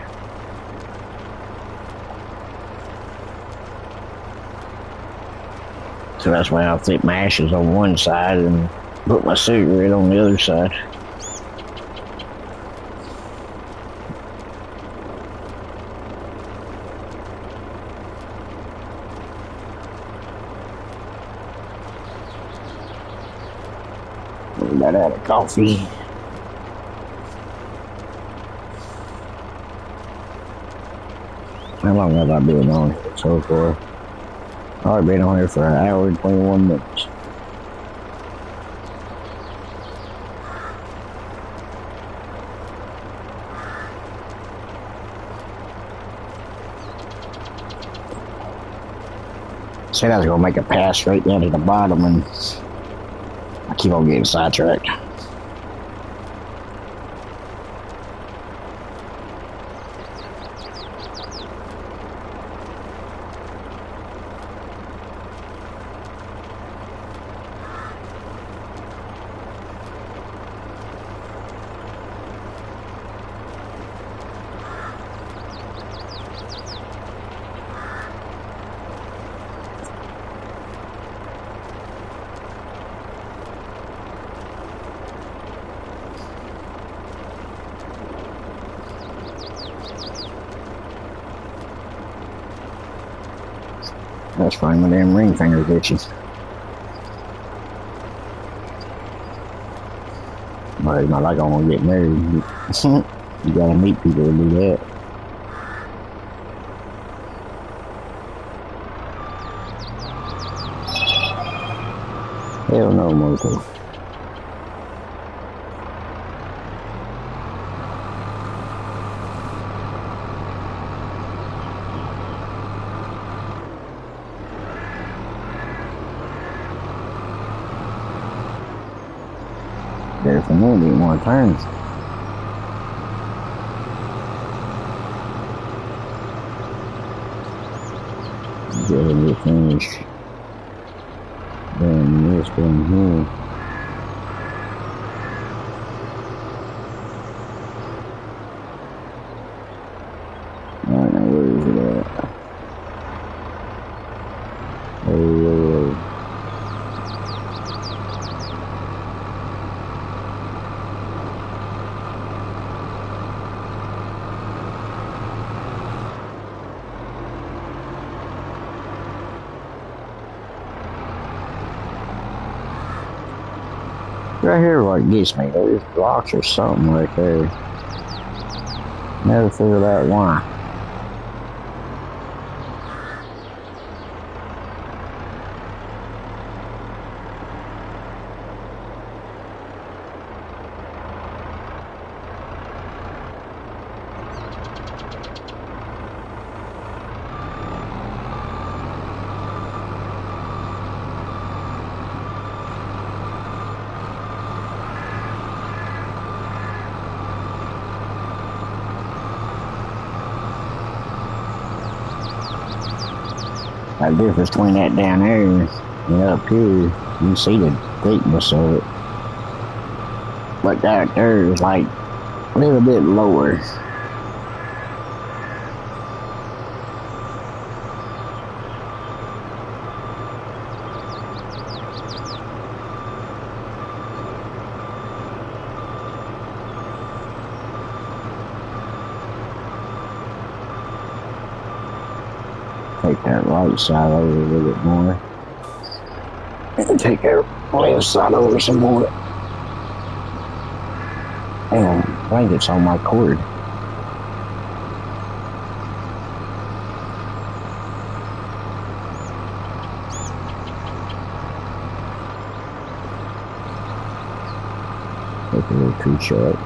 So that's why I'll flip my ashes on one side and put my cigarette on the other side. We got out of coffee. How long have I been on here so far? I've been on here for an hour and 21 minutes. Said I was going to make a pass straight down to the bottom, and I keep on getting sidetracked. That's fine, my damn ring finger's itchy. But it's not like I want to get married. You gotta meet people to do that. Hell no, Moto. There's for more than one turn. Go ahead and get finished. Then this one here. Alright, now where is it at? Oh. Right here what gets me, there's blocks or something right there. Never figured out why. The difference between that down there and up here, you can see the thickness of it. But that there is like a little bit lower. Take that right side over a little bit more. And take that left side over some more. Damn, blanket's on my cord. look a little too short.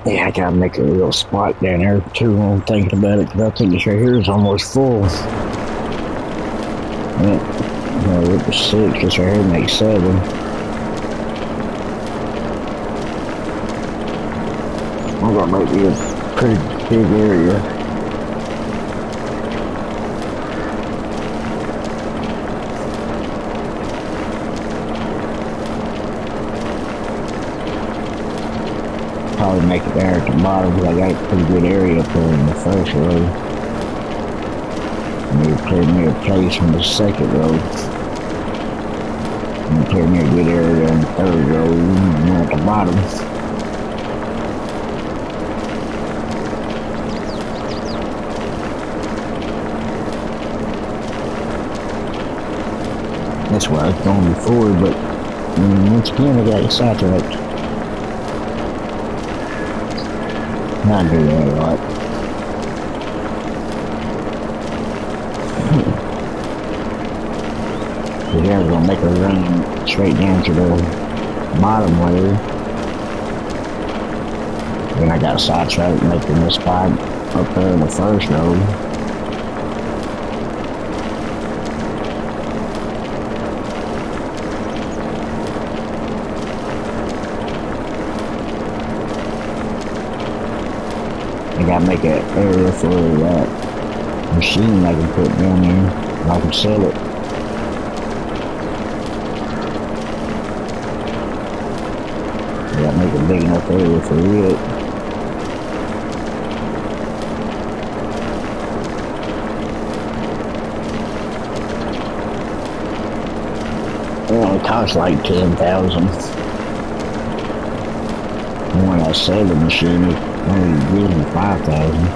Yeah, I gotta make a little spot down there too. I'm thinking about it because I think this right here is almost full. Yeah, no, it was 6. This right here makes 7. I'm gonna make me a pretty big area. Probably make it there at the bottom because I got a pretty good area up there in the first row. Maybe clear me a place on the second row. And clear me a good area in the third row and at the bottom. That's where I was going before, but once again I got sidetracked. Not do that a lot. Because I was going to make a run straight down to the bottom layer. Then I got sidetracked making this spot up there in the first row. I gotta make an area for that machine I can put down there and I can sell it. I gotta make a big enough area for it. It only costs like 10,000. And when I sell the machine, it only gives me 5,000.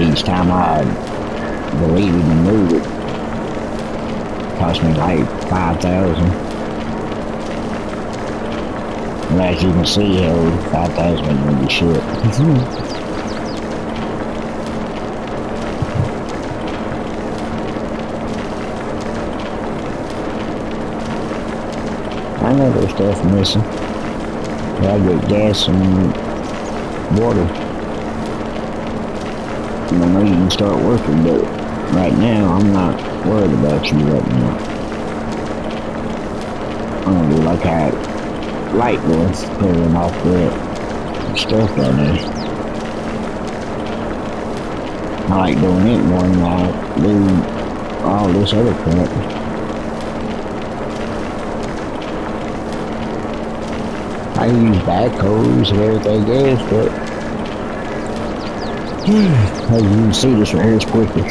Each time I believe in the move, it cost me like 5,000. And as you can see, how 5,000 ain't gonna be shit. I know there's stuff missing. I get gas and water. I know you can start working, but right now I'm not worried about you right now. I'm gonna do like I light was clearing off that stuff down there. I like doing it more than I do all this other crap. I use backhoes and everything else, but as you can see, this right here is quicker.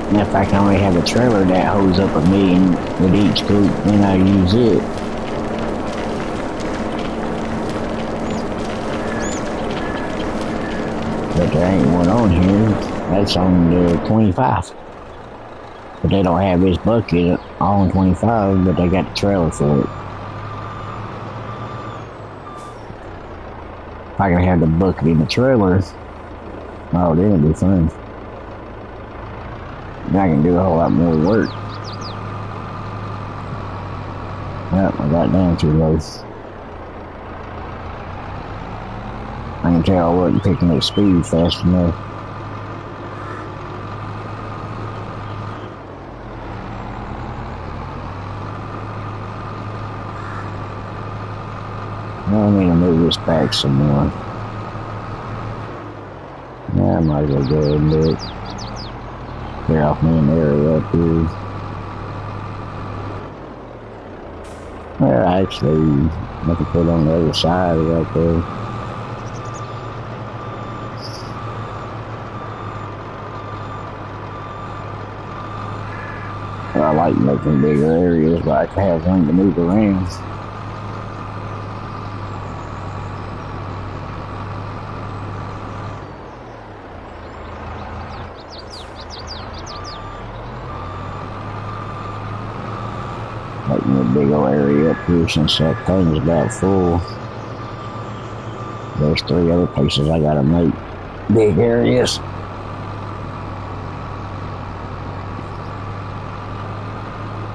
And if I can only have a trailer that holds up 1 million with each scoop, then I use it. But there ain't one on here. That's on the 25. But they don't have this bucket on 25, but they got the trailer for it. If I can have the bucket in the trailer, oh, then it'll be fun. And I can do a whole lot more work. Yep, I got down too low. I can tell I wasn't picking up speed fast enough. I need to move this back some more. Yeah, I might as well go ahead and do it. Clear off me an area up here. Well, actually, I can put it on the other side right there. I like making bigger areas where I can have room to move around. Making a big old area up here since that thing's about full. There's 3 other places I gotta make big areas.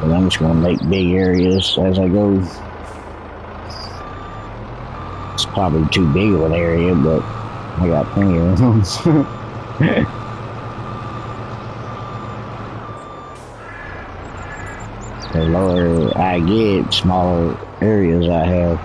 But I'm just gonna make big areas as I go. It's probably too big of an area, but I got plenty of room. The lower I get, smaller areas I have.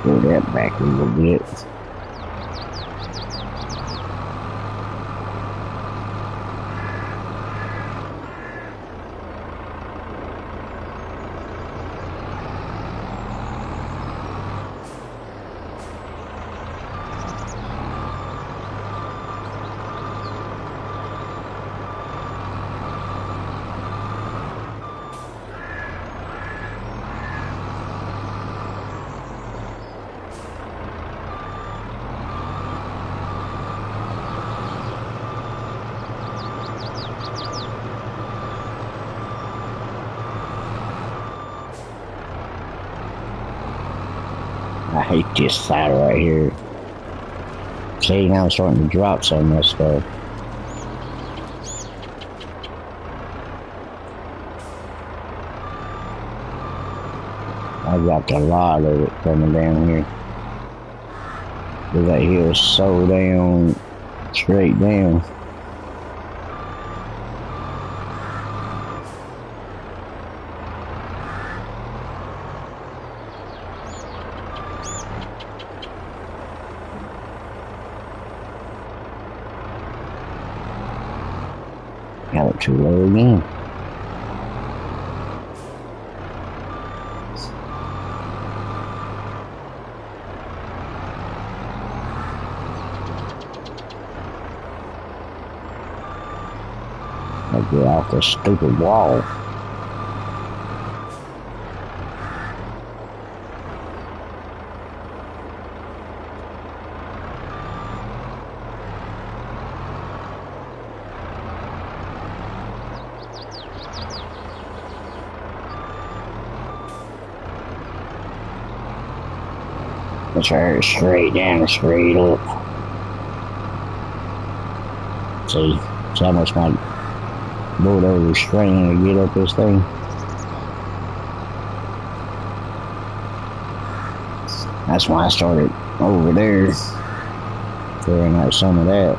Pull that back a little bit. I hate this side right here. See, now I'm starting to drop so much stuff. I dropped a lot of it coming down here. That hill is so down, straight down. Got it too low again. I get off this stupid wall. Let's try it straight down, straight up. See how much my bulldozer straining to get up this thing. That's why I started over there, clearing out some of that.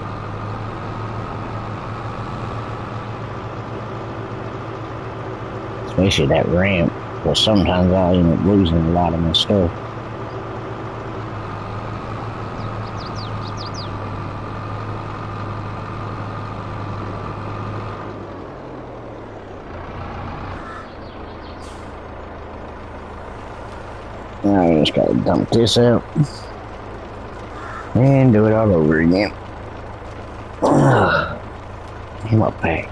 Especially that ramp, because sometimes I end up losing a lot of my stuff. Now I just gotta dump this out and do it all over again. In my pack.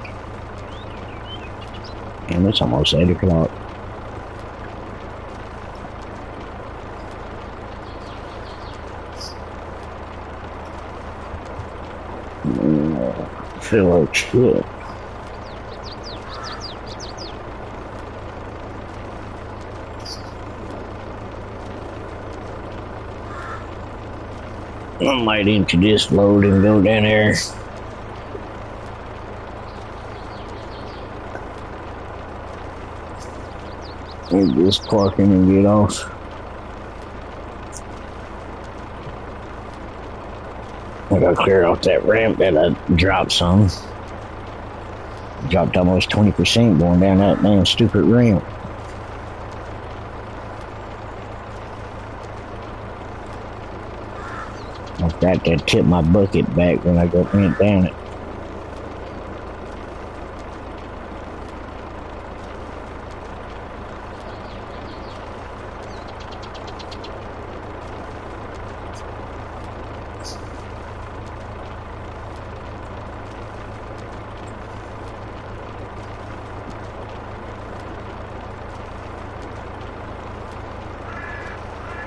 And it's almost 8 o'clock. I feel like shit. I might empty this load and go down there. Just parking and get off. I gotta clear off that ramp that I dropped some. Dropped almost 20% going down that damn stupid ramp. Like that tipped my bucket back when I went down it.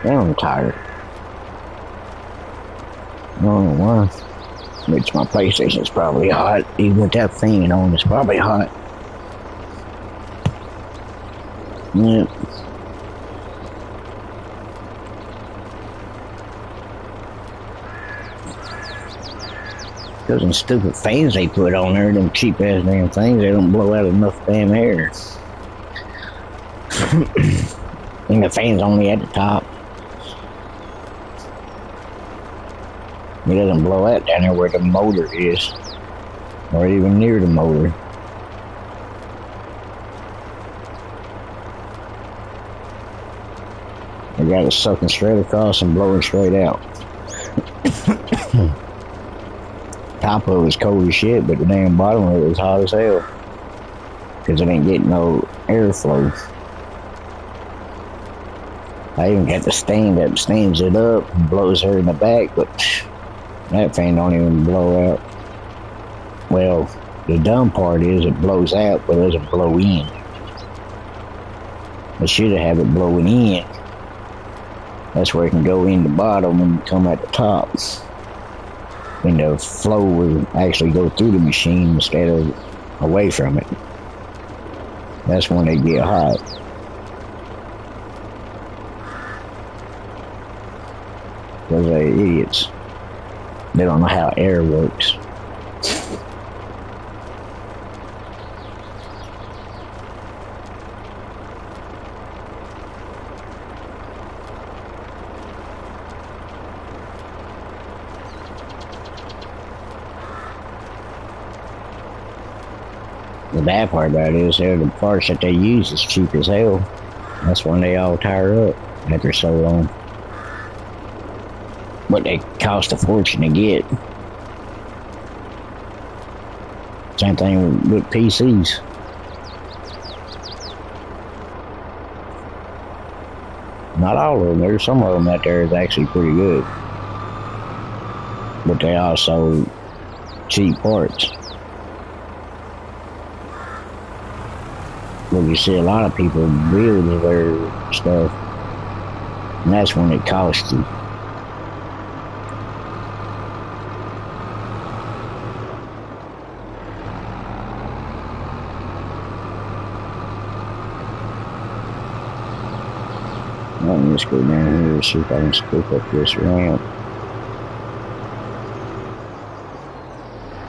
Now I'm tired. I don't know why. Which my PlayStation's probably hot. Even with that fan on, it's probably hot. Yep. Because them stupid fans they put on there, them cheap ass damn things, they don't blow out enough damn air. And the fan's only at the top. It doesn't blow out down there where the motor is, or even near the motor. They got it sucking straight across and blowing straight out. Top of it was cold as shit, but the damn bottom of it was hot as hell. Because it ain't getting no airflow. I even got the stand that stands it up and blows her in the back, but that fan don't even blow out. Well, the dumb part is it blows out, but it doesn't blow in. It should have it blowing in. That's where it can go in the bottom and come at the top. And the flow will actually go through the machine instead of away from it. That's when they get hot. Those are idiots. They don't know how air works. The bad part about it is the parts that they use is cheap as hell. That's when they all tire up after so long. But they cost a fortune to get. Same thing with PCs. Not all of them. There's some of them out there is actually pretty good. But they also cheap parts. But you see a lot of people build their stuff, and that's when it costs you. Let me just go down here and see if I can scoop up this ramp.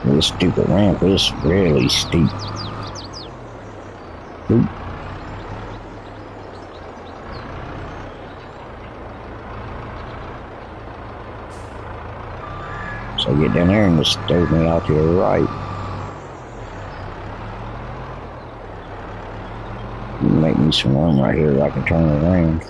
This stupid ramp is really steep. Oop. So I get down there and just throws me out to the right. Make me some room right here where I can turn around.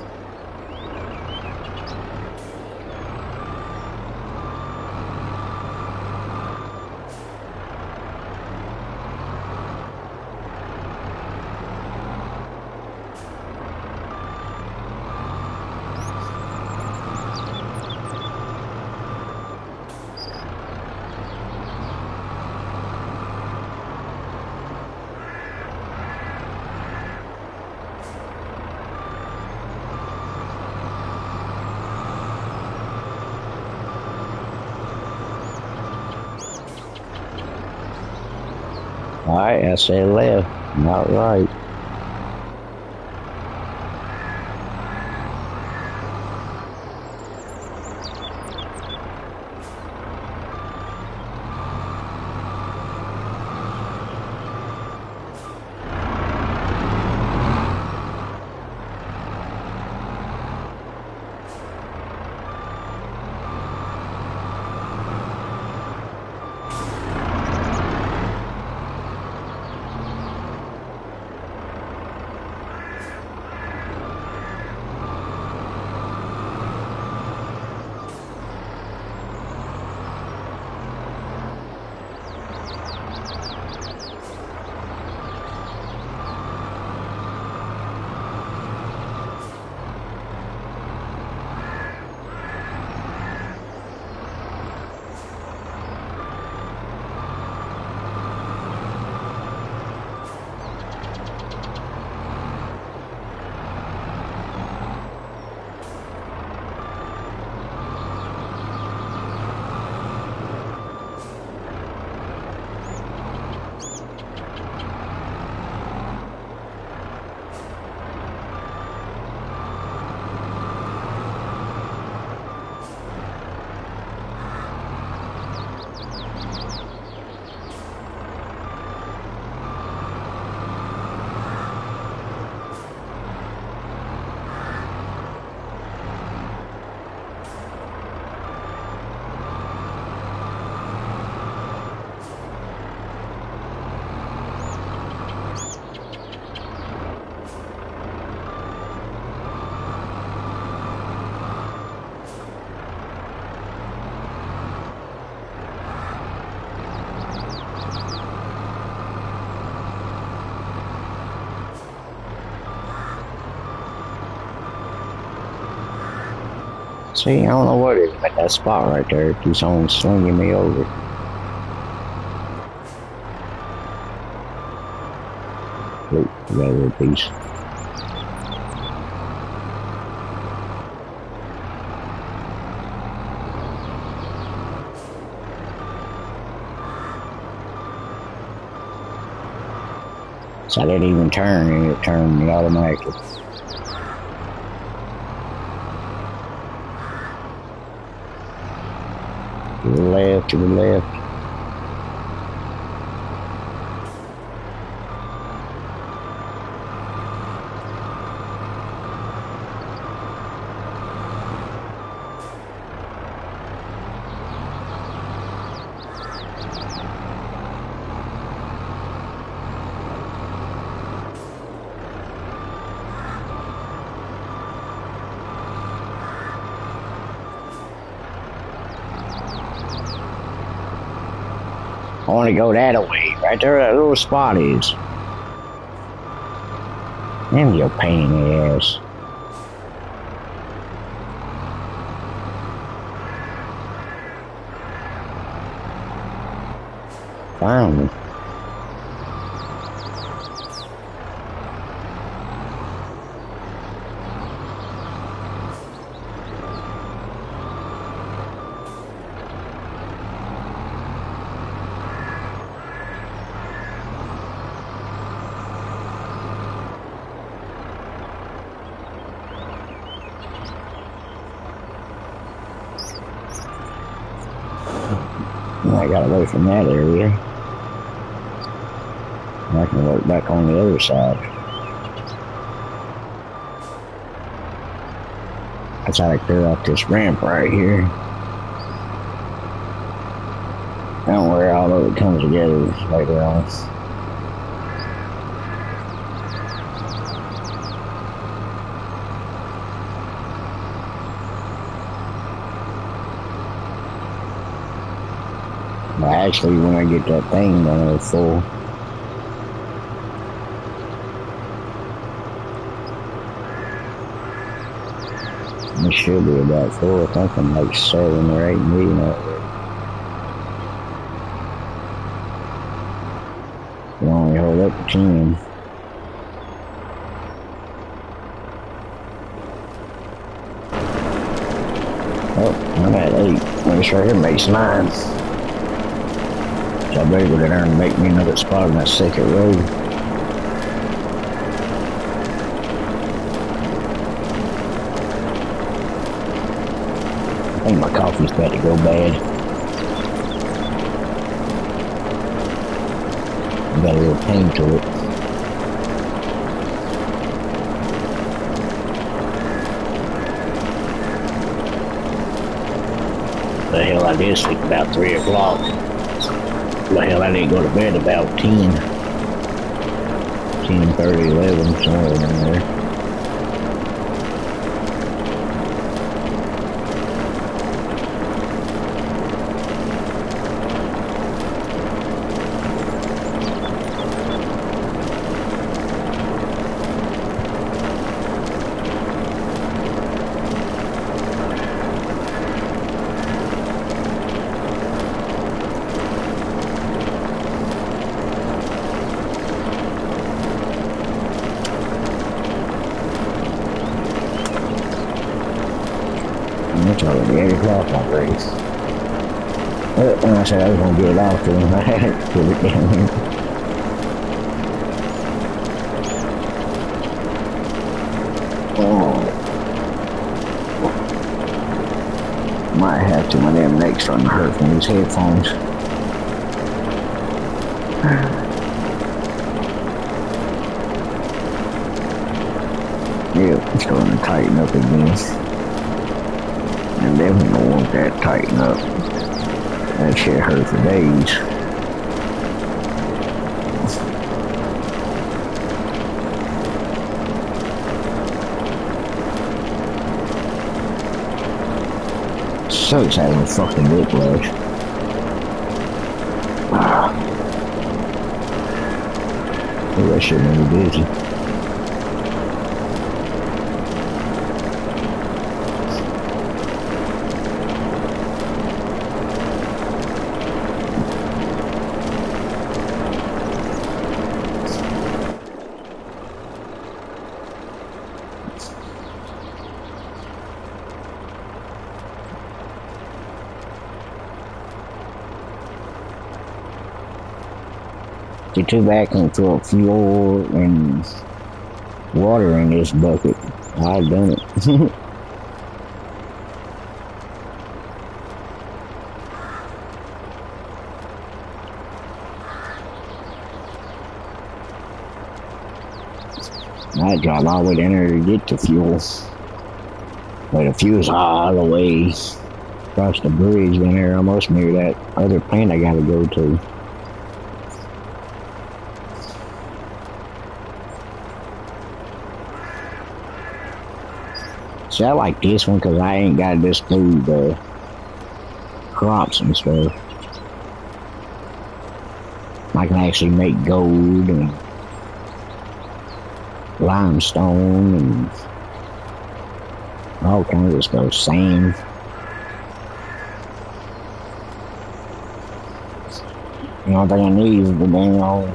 Alright, I said left, not right. See, I don't know what it is about that spot right there. It keeps on slinging me over. Look, we got a little piece. So I didn't even turn, and it turned me automatically. To the left, to the left. I want to go that way. Right there, that little spot is. Damn, your pain in the ass. Found me. I got away from that area. I can work back on the other side. That's how I clear off this ramp right here. Don't worry, all of it comes together later on. But actually, when I get that thing done, it's full. It should be about full. I think I'm like 7 or 8 million already. You only hold up to 10. Oh, I'm at 8. Make sure it makes 9. So I better go down there and make me another spot on that second road. I think my coffee's about to go bad. Got a little pain to it. The hell, I did sleep about 3 o'clock. The hell, I didn't go to bed about 10. 10:30, 11, somewhere in there. It's already 8 o'clock already. When I said I was going to get it off to him, I had to put it down here. Oh. Might have to. My damn neck's starting to hurt from these headphones. Yeah, it's going to tighten up again. And definitely don't want that tighten up. That shit hurt for days. Sucks having a fucking whiplash. Oh, that shit made me dizzy. Get two back and throw fuel and water in this bucket. I've done it. I drive all the way down there to get the fuel. But the fuel's all the way across the bridge down there, almost near that other plant I gotta go to. See, I like this one because I ain't got to just do the crops and stuff. I can actually make gold and limestone and all kinds of stuff, sand. The only thing I need is the dang all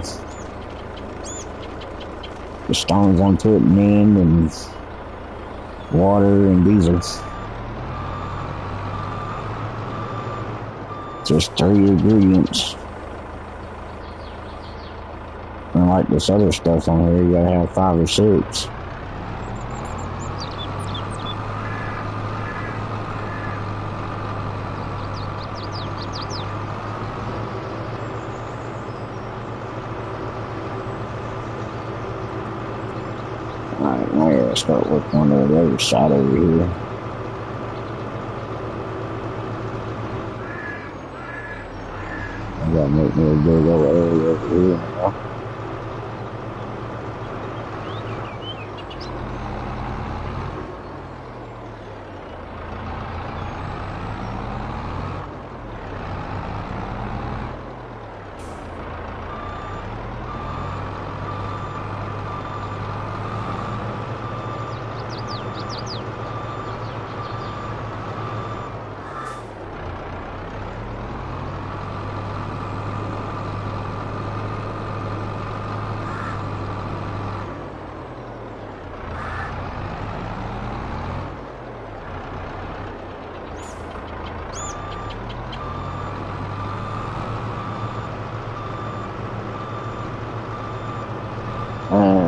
the stones I'm putting in and water and diesel. Just 3 ingredients. And like this other stuff on here, you gotta have 5 or 6. Alright, now I gotta start working on the other side over here. I gotta make me a big old area over here now.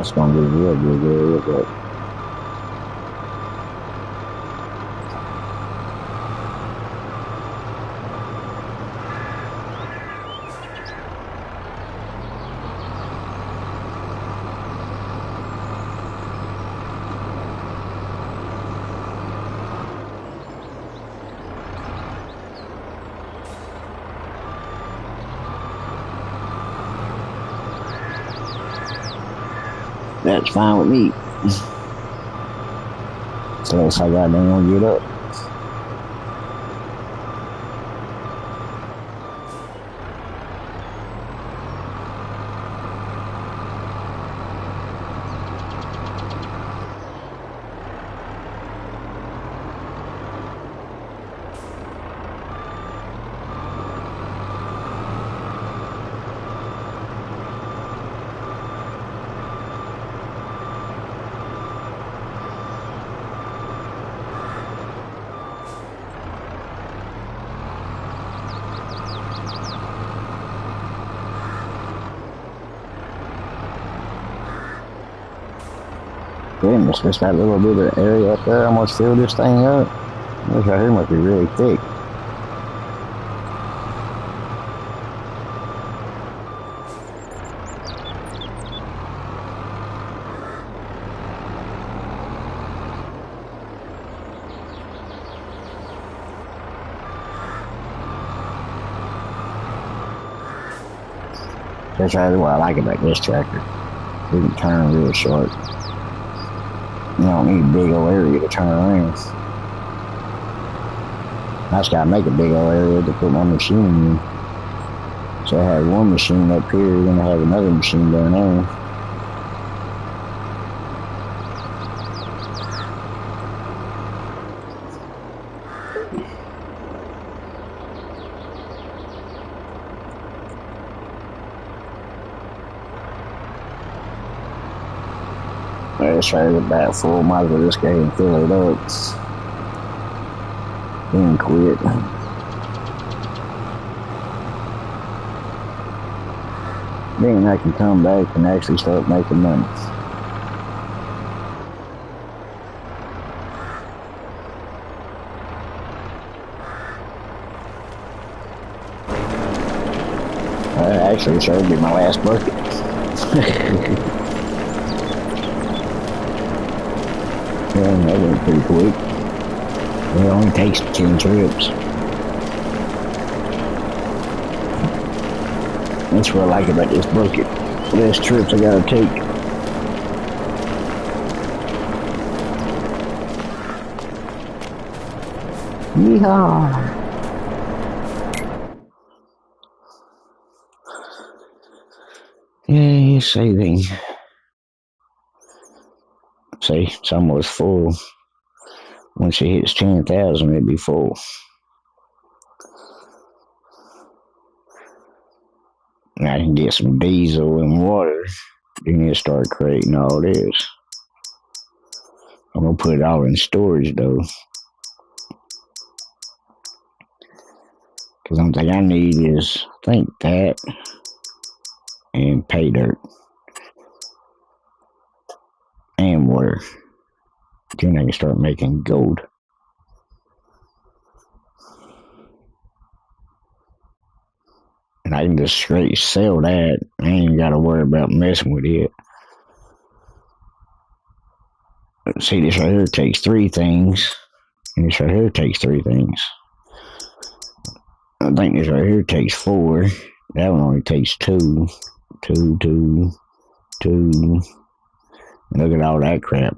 It's gonna be real good, but that's fine with me. So I got them gonna get up. Goodness, just that little bit of area up there almost filled this thing up. This right here must be really thick. That's right what I like about this tractor. We can turn real short. You don't need a big old area to turn around. I just gotta make a big old area to put my machine in. So I have one machine up here, then I have another machine down there. That's right, the back full. Might as well just go ahead and fill it up. Then quit. Then I can come back and actually start making money. Actually, this will be my last bucket. Yeah, that went pretty quick. It only takes 10 trips. That's what I like about this bucket. Less trips I gotta take. Yeehaw! Yay, saving. See, it's almost full. Once it hits 10,000, it'll be full. And I can get some diesel and water. Then it'll start creating all this. I'm gonna put it all in storage though. Cause the only thing I need is, I think, that and pay dirt. And water. Then I can start making gold. And I can just straight sell that. I ain't even gotta worry about messing with it. See, this right here takes 3 things. And this right here takes 3 things. I think this right here takes 4. That one only takes 2. 2, 2, 2. Look at all that crap.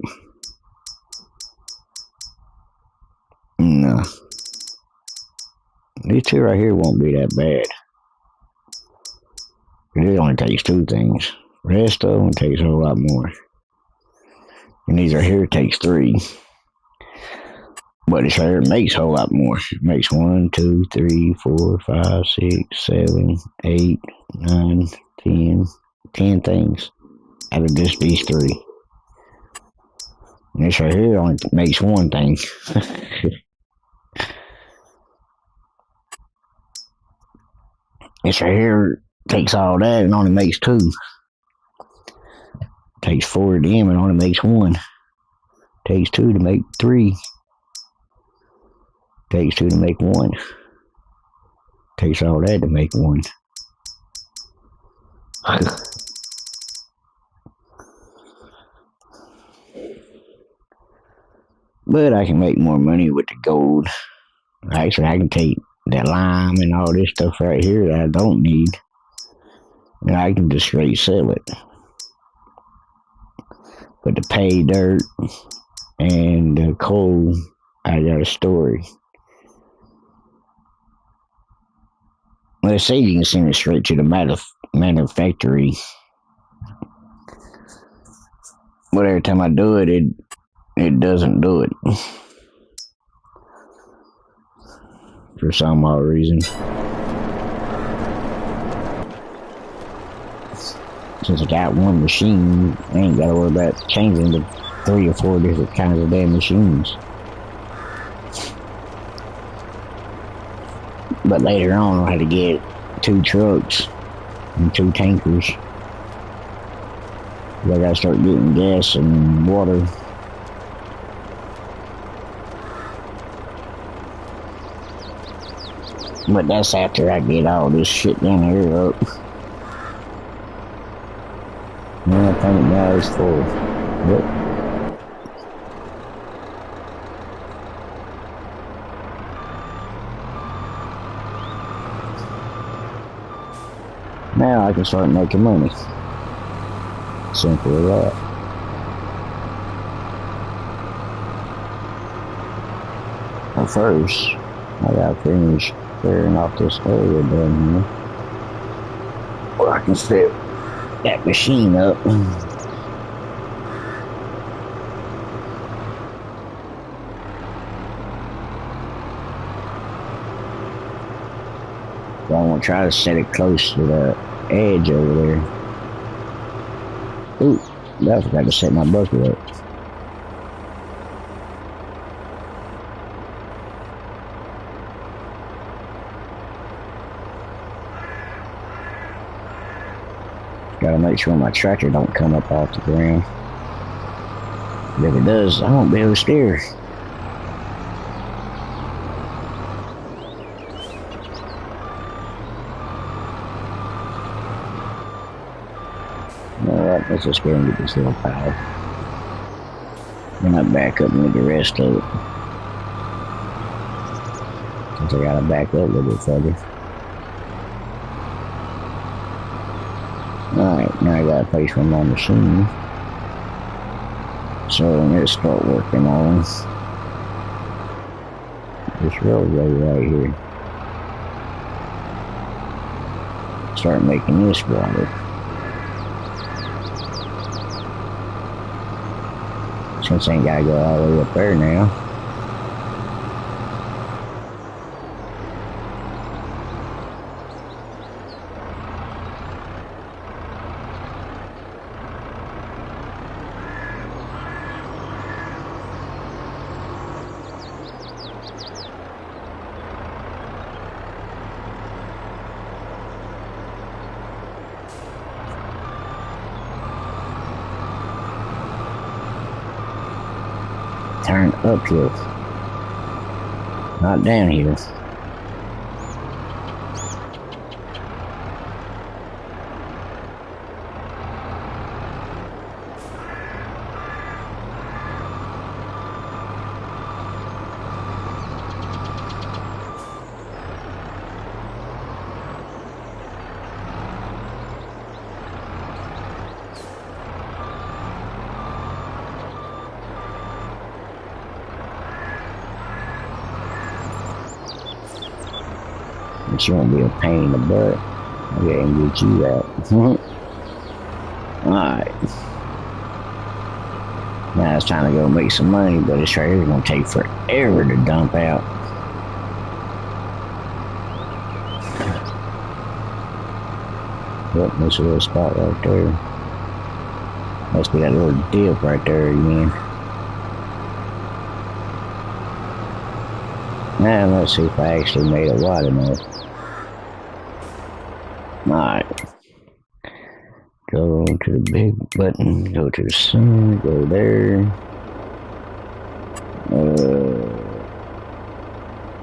No. These 2 right here won't be that bad. It only takes 2 things. The rest of them takes a whole lot more. And these right here takes 3. But this right here makes a whole lot more. It makes 1, 2, 3, 4, 5, 6, 7, 8, 9, 10. 10 things out of just these 3. And this right here only makes 1 thing. This right here takes all that and only makes 2. Takes 4 of them and only makes 1. Takes 2 to make 3. Takes 2 to make 1. Takes all that to make 1. But I can make more money with the gold. Actually, I can take that lime and all this stuff right here that I don't need, and I can just straight sell it. But the pay dirt and the coal, I gotta store it. Let's say you can send it straight to the manufactory. But every time I do it, it doesn't do it. For some odd reason. Since I got one machine, I ain't gotta worry about changing the 3 or 4 different kinds of damn machines. But later on, I'll have to get 2 trucks and 2 tankers. I gotta start getting gas and water. But that's after I get all this shit down here up. And I think now it's full. Yep. Now I can start making money. Simple as that. But first, I gotta finish clearing off this area down here. Where I can set that machine up. So I'm gonna try to set it close to the edge over there. Ooh, I forgot to set my bucket up. Gotta make sure my tractor don't come up off the ground. But if it does, I won't be able to steer. Alright, let's just go and get this little pile. Then I back up and get the rest of it. Since I gotta back up a little bit further. Alright, now I gotta place for my machine. So let's start working on this roadway right here. Start making this water. Since I ain't gotta go all the way up there now. Turn uphill, not downhill. But you won't be a pain in the butt. I'll go ahead and get you that. Alright. Now it's time to go make some money, but this right here is going to take forever to dump out. Yep, there's a little spot right there. Must be that little dip right there again. Now let's see if I actually made it wide enough. Alright. Go to the big button, go to the center, go there.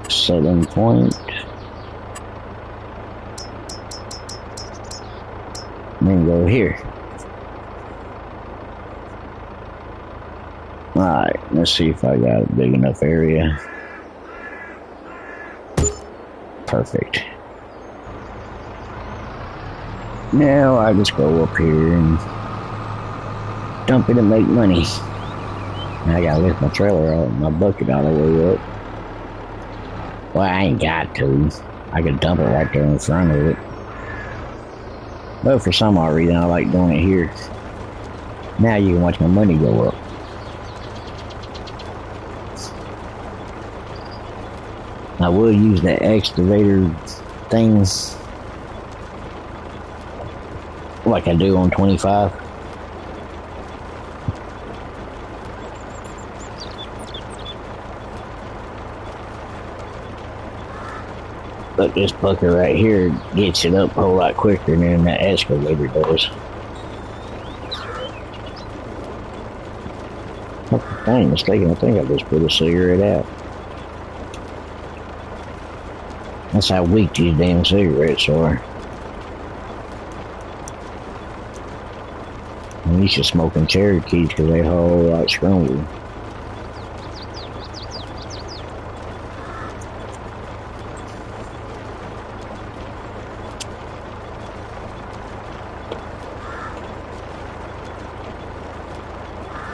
Setting point. Then go here. Alright, let's see if I got a big enough area. Perfect. Now I just go up here and dump it and make money. Now I gotta lift my trailer out, my bucket all the way up. Well, I ain't got to. I can dump it right there in front of it. But for some odd reason, I like doing it here. Now you can watch my money go up. I will use the excavator things like I do on 25. But this bucket right here gets it up a whole lot quicker than that excavator does. If I ain't mistaken, I think I just put a cigarette out. That's how weak these damn cigarettes are. I'm used to smoking Cherokees because they hold a whole lot stronger.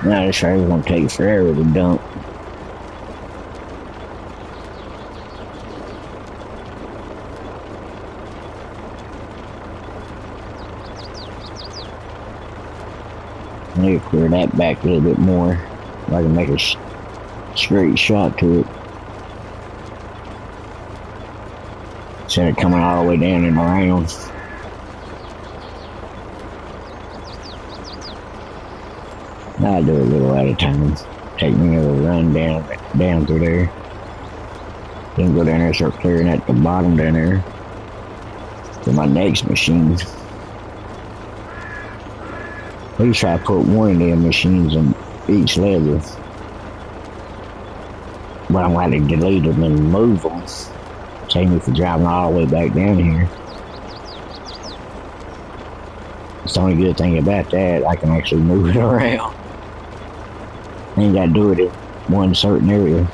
Now this right here is going to take forever to dump. I need to clear that back a little bit more so I can make a straight shot to it. Instead of coming all the way down and around. I do it a little at a time. Take me a little run down through there. Then go down there and start clearing at the bottom down there for my next machine. We try to put one of them machines in each level. But I'm going to delete them and move them. Save me for driving all the way back down here. It's the only good thing about that, I can actually move it around. I ain't got to do it in one certain area.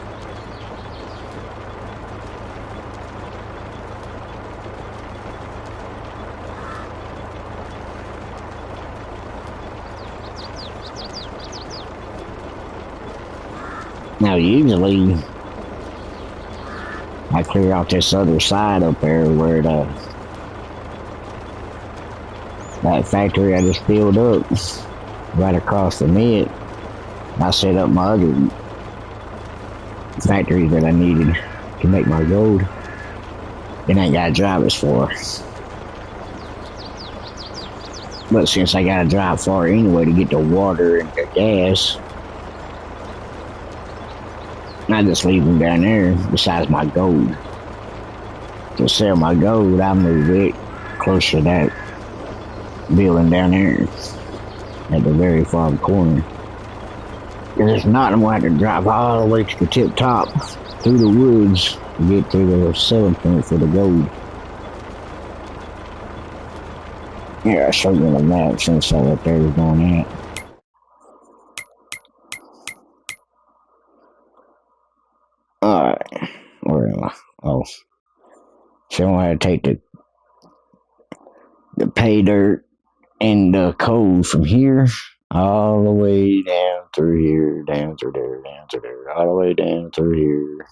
Now, usually, I clear out this other side up there where that factory I just filled up, right across from it. I set up my other factories that I needed to make my gold. Then I got to drive as far. But since I got to drive far anyway to get the water and the gas, I just leave them down there besides my gold. To sell my gold, I move it closer to that building down there at the very far corner. Because if not, I'm going to have to drive all the way to the tip top through the woods to get to the selling point for the gold. Yeah, I'll show you on the map since I up there is going at. Alright, where am I? Oh. So I'm going to take the pay dirt and the coal from here all the way down through here, down through there, down through there, all the way down through here,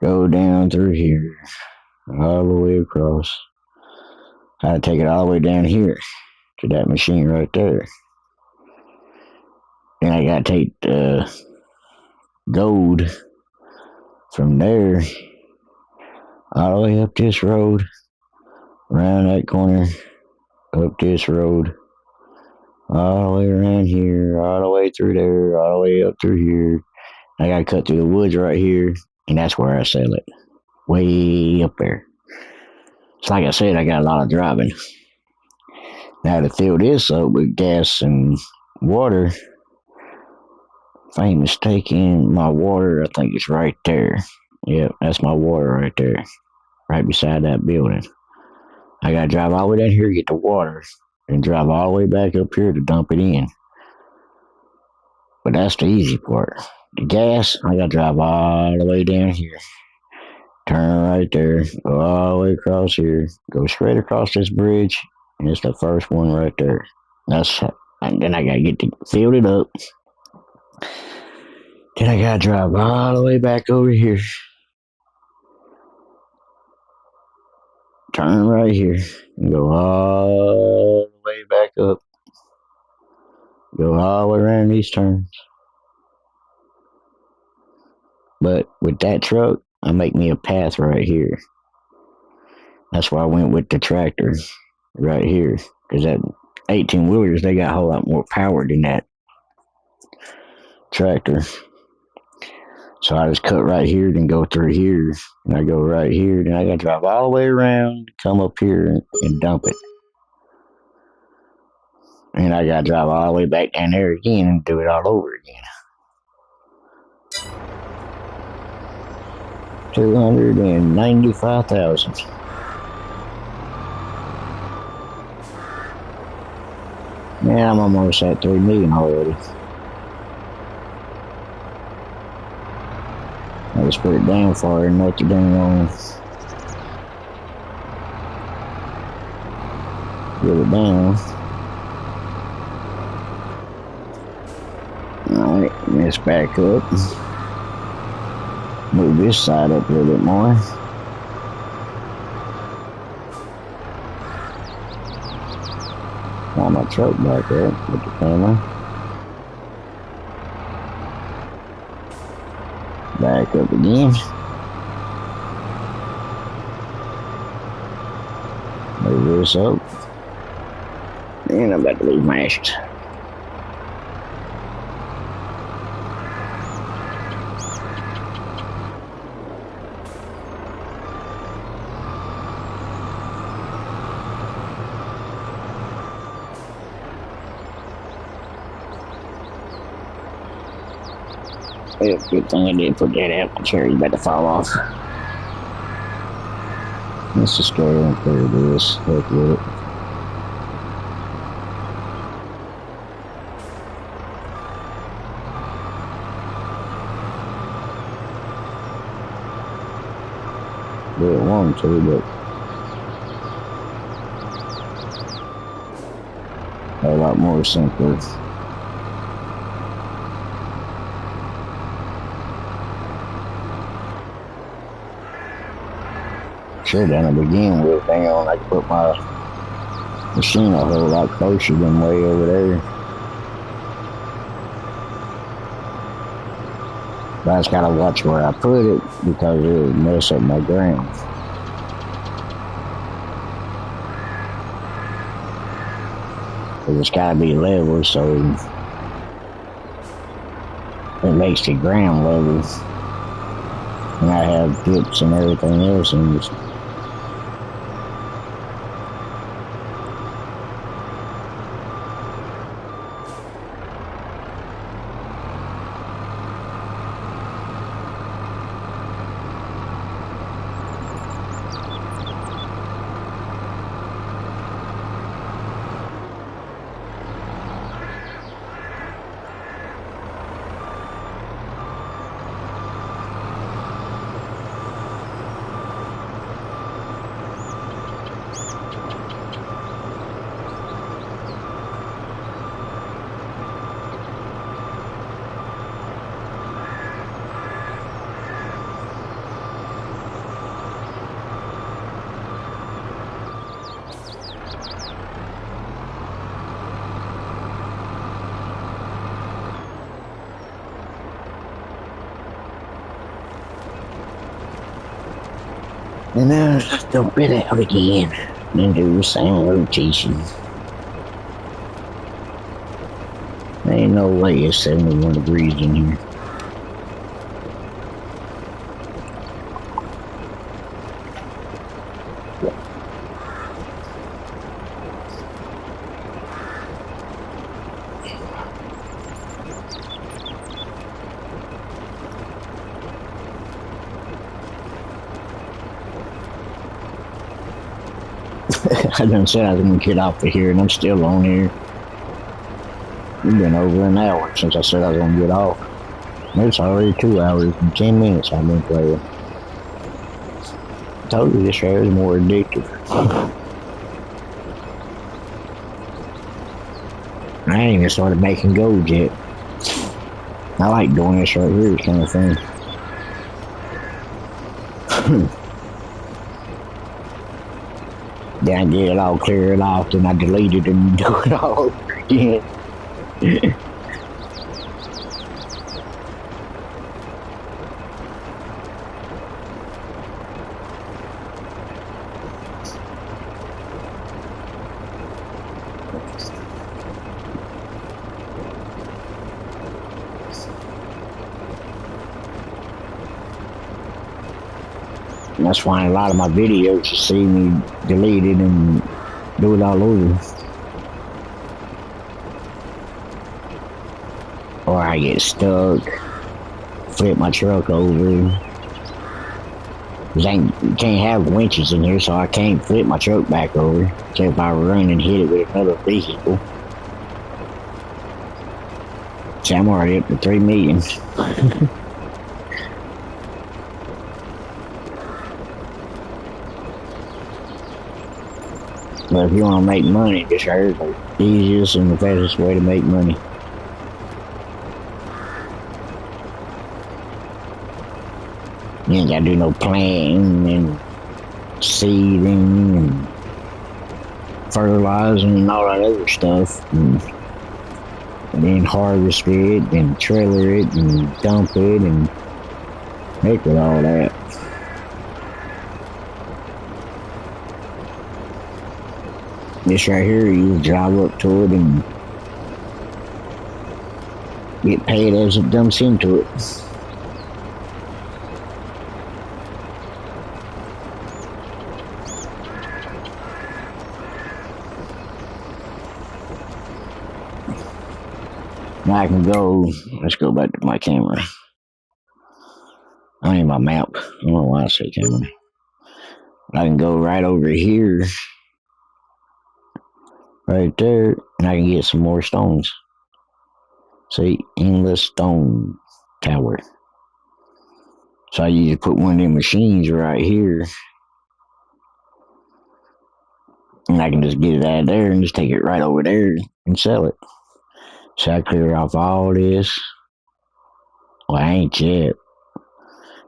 go down through here, all the way across. I had to take it all the way down here to that machine right there. Then I got to take the gold from there all the way up this road, around that corner, up this road, all the way around here, all the way through there, all the way up through here. I got to cut through the woods right here, and that's where I sell it. Way up there. So like I said, I got a lot of driving. Now to fill this up with gas and water, if I ain't mistaken, my water, I think it's right there. Yep, that's my water right there. Right beside that building. I gotta drive all the way down here to get the water, and drive all the way back up here to dump it in. But that's the easy part. The gas, I gotta drive all the way down here. Turn right there, go all the way across here, go straight across this bridge, and it's the first one right there. And then I gotta get to fill it up. Then I gotta drive all the way back over here. Turn right here, and go all the way back up. Go all the way around these turns. But with that truck, I make me a path right here. That's why I went with the tractor right here. Because that 18-wheelers, they got a whole lot more power than that tractor. So I just cut right here, then go through here. And I go right here, then I got to drive all the way around, come up here and dump it. And I got to drive all the way back down there again and do it all over again. 295,000. Man, I'm almost at 3 million already. I just put it down far and let the dang on. Get it down. Alright, let's back up. Move this side up a little bit more. Got my truck back up with the camera. Back up again. Move this up. And I'm about to leave my ashes. Yeah, good thing I did put that out. My cherry's about to fall off. Let's just go ahead and clear this. Heck with it. Didn't want to, but a lot more simpler. Should have done it begin with. Damn, I could put my machine a whole lot closer than way over there. But I just gotta watch where I put it because it'll mess up my ground. Cause it's gotta be level, so it makes the ground level. And I have dips and everything else, and just and then just dump it out again and do the same rotation. There ain't no way it's 71 degrees in here. I done said I was gonna get off of here, and I'm still on here. It's been over an hour since I said I was gonna get off. It's already 2 hours and 10 minutes I've been playing. I told you this hair is more addictive. I ain't even started making gold yet. I like doing this right here, kind of thing. Then I get it all cleared off, then I delete it and do it all over again. And that's why a lot of my videos you see me delete it and do it all over. Or I get stuck, flip my truck over. Cause I can't have winches in here, so I can't flip my truck back over. So if I run and hit it with another vehicle. See, I'm already up to 3 million. But if you want to make money, this here is the easiest and the fastest way to make money. You ain't gotta do no planting and seeding and fertilizing and all that other stuff. And then harvest it and trailer it and dump it and heck with all that. This right here, you drive up to it and get paid as it dumps into it. Now I can go, let's go back to my camera. I need my map. I don't know why I say camera. I can go right over here, right there, and I can get some more stones. See, endless stone tower. So I usually put one of them machines right here, and I can just get it out of there and just take it right over there and sell it. So I clear off all this. Well, I ain't yet.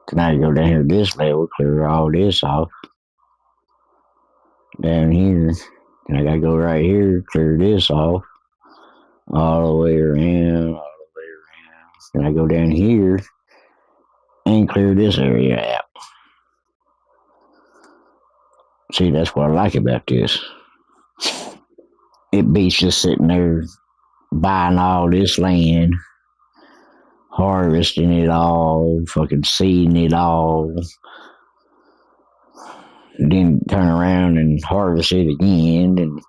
Then I go down here to this level, clear all this off. Down here. Then I gotta go right here, clear this off. All the way around, all the way around. Then I go down here and clear this area out. See, that's what I like about this. It beats just sitting there buying all this land, harvesting it all, fucking seeding it all, then turn around and harvest it again and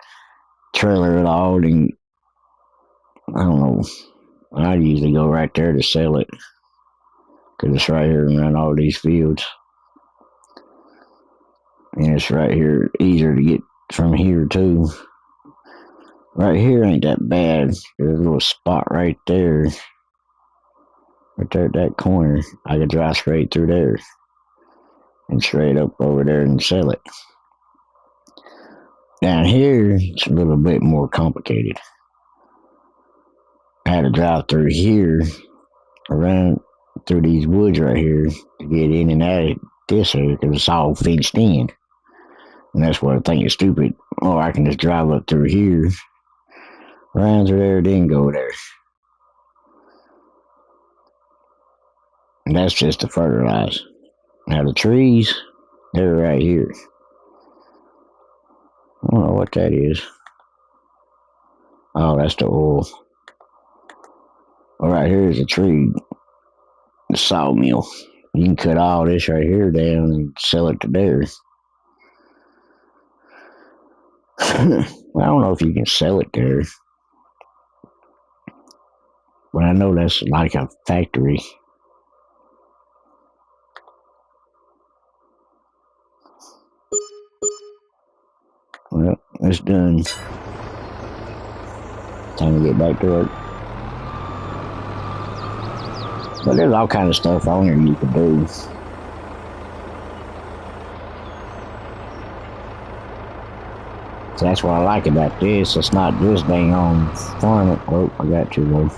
trailer it all. And I don't know. I usually go right there to sell it because it's right here around all these fields. And it's right here, easier to get from here too. Right here ain't that bad. There's a little spot right there. Right there at that corner. I could drive straight through there. And straight up over there and sell it. Down here, it's a little bit more complicated. I had to drive through here, around through these woods right here, to get in and out of this area because it's all fenced in. And that's what I think is stupid. Or I can just drive up through here, around through there, then go there. And that's just to fertilize. Now the trees, they're right here. I don't know what that is. Oh, that's the oil. Well, right here is a tree, the sawmill. You can cut all this right here down and sell it to there. I don't know if you can sell it there. But I know that's like a factory. Well, it's done. Time to get back to work. But there's all kind of stuff on here you can do. So that's what I like about this. It's not just dang on farming. Oh, I got you though.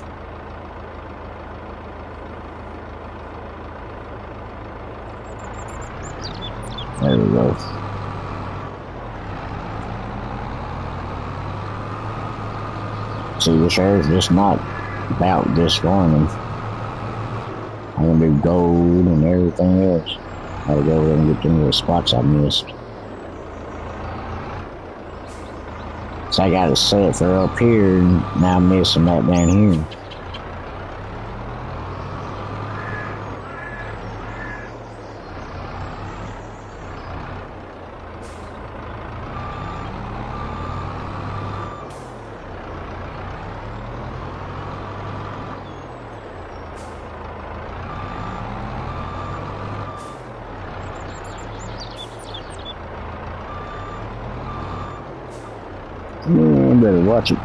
There we go. See, this area is just not about this farming. I'm gonna do gold and everything else. I gotta go over and get them little spots I missed. So I gotta set for up here, and now I'm missing that down here. Yeah, better watch it.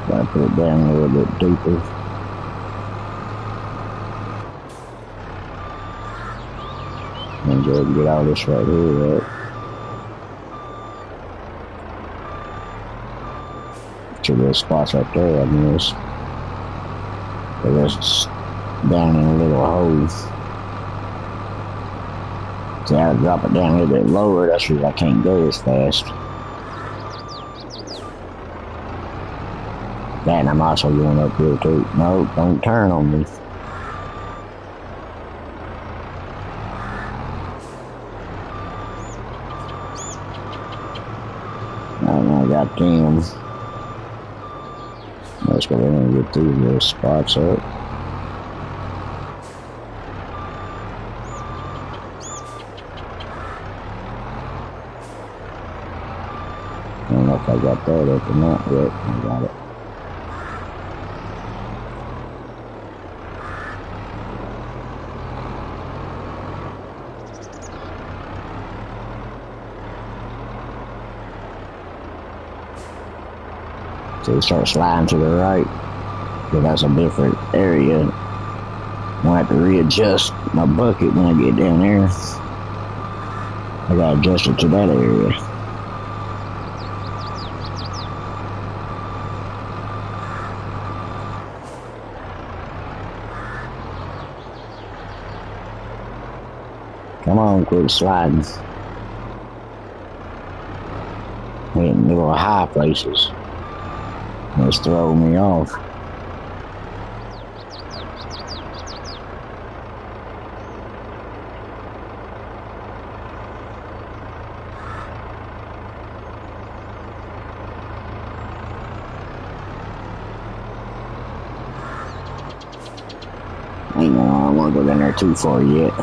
Gotta put it down a little bit deeper. And go ahead and get all this right here up. Two little spots right there I missed. The rest down in a little hole. See, I gotta drop it down a little bit lower. That's where I can't go as fast. That, and I'm also going up here too. No, don't turn on me. I got them. Let's go in and get these little spots up. know if I got that up or not yet. I got it. So you start sliding to the right, because that's a different area. I'll have to readjust my bucket when I get down there. I gotta adjust it to that area. Come on, quit sliding. Hitting little high places. It's throwing me off. I don't want to go down there too far yet.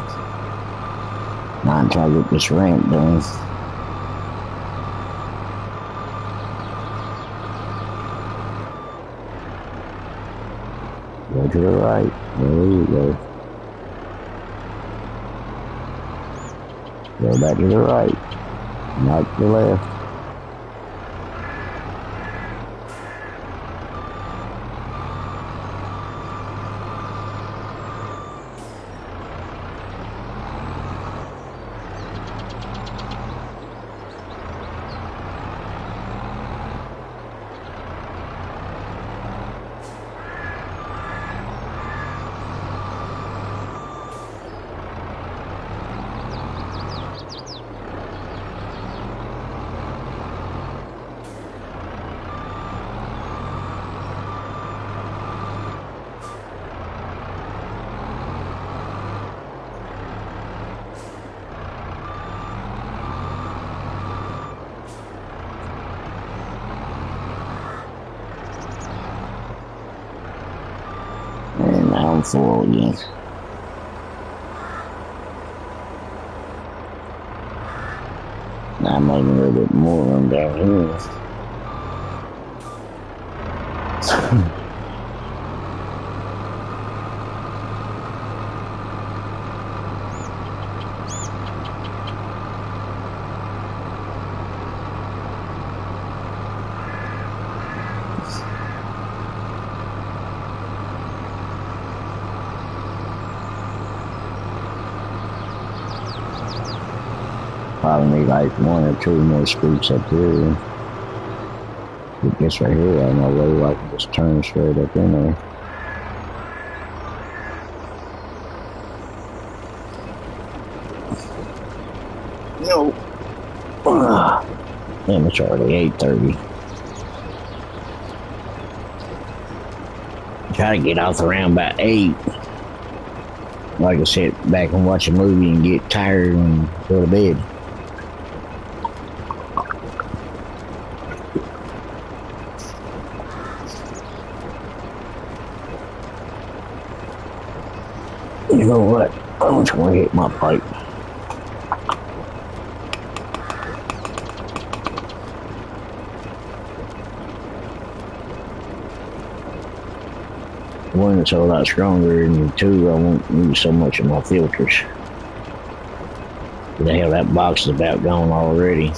Not until I get this ramp done. Go to the right. There you go. Go back to the right. Not to the left. And now I'm full again. Now I'm making a little bit more room down here. Probably need like one or two more scoops up here. Get this right here out of my way, I can just turn straight up in there. No. Damn, it's already 8:30. Try to get off around about 8. Like I sit back and watch a movie and get tired and go to bed. You know what? I'm just gonna hit my pipe. One, it's a lot stronger, and two, I won't use so much of my filters. The hell, that box is about gone already.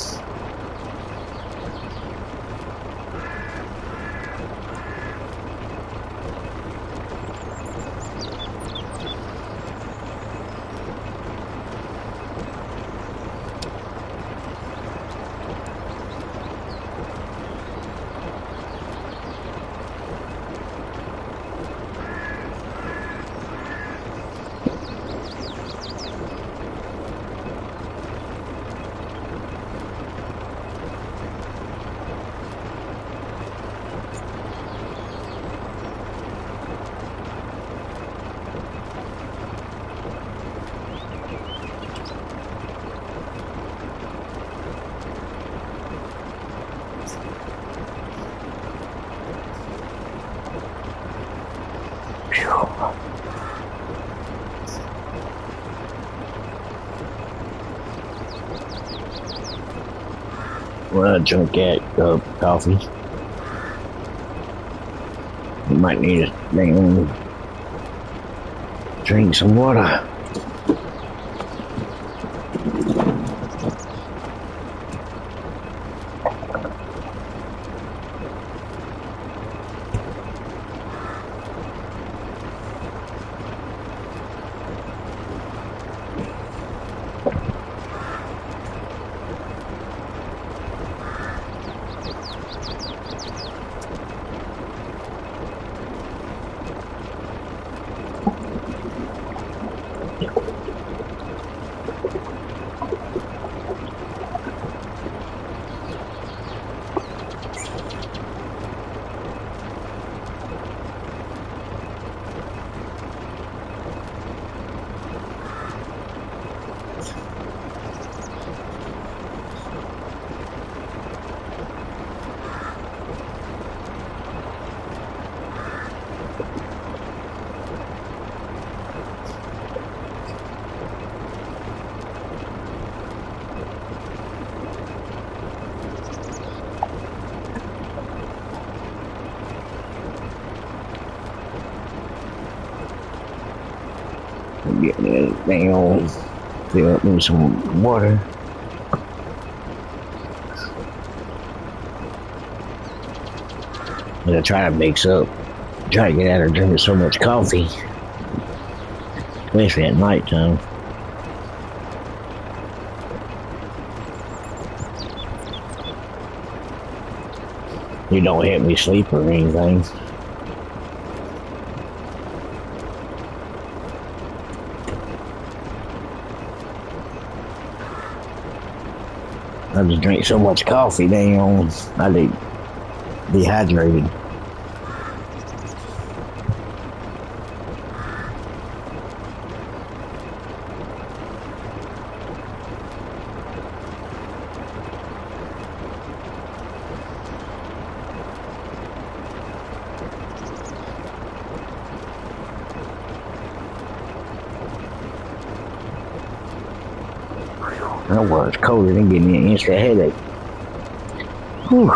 Well, I drink that coffee. You might need to drink some water. Get that thing on, fill up with some water. And I try to mix up, try to get out of drinking so much coffee, especially at nighttime. You don't help me sleep or anything. I just drink so much coffee, damn, I get dehydrated. That was colder than giving me an instant headache. Whew.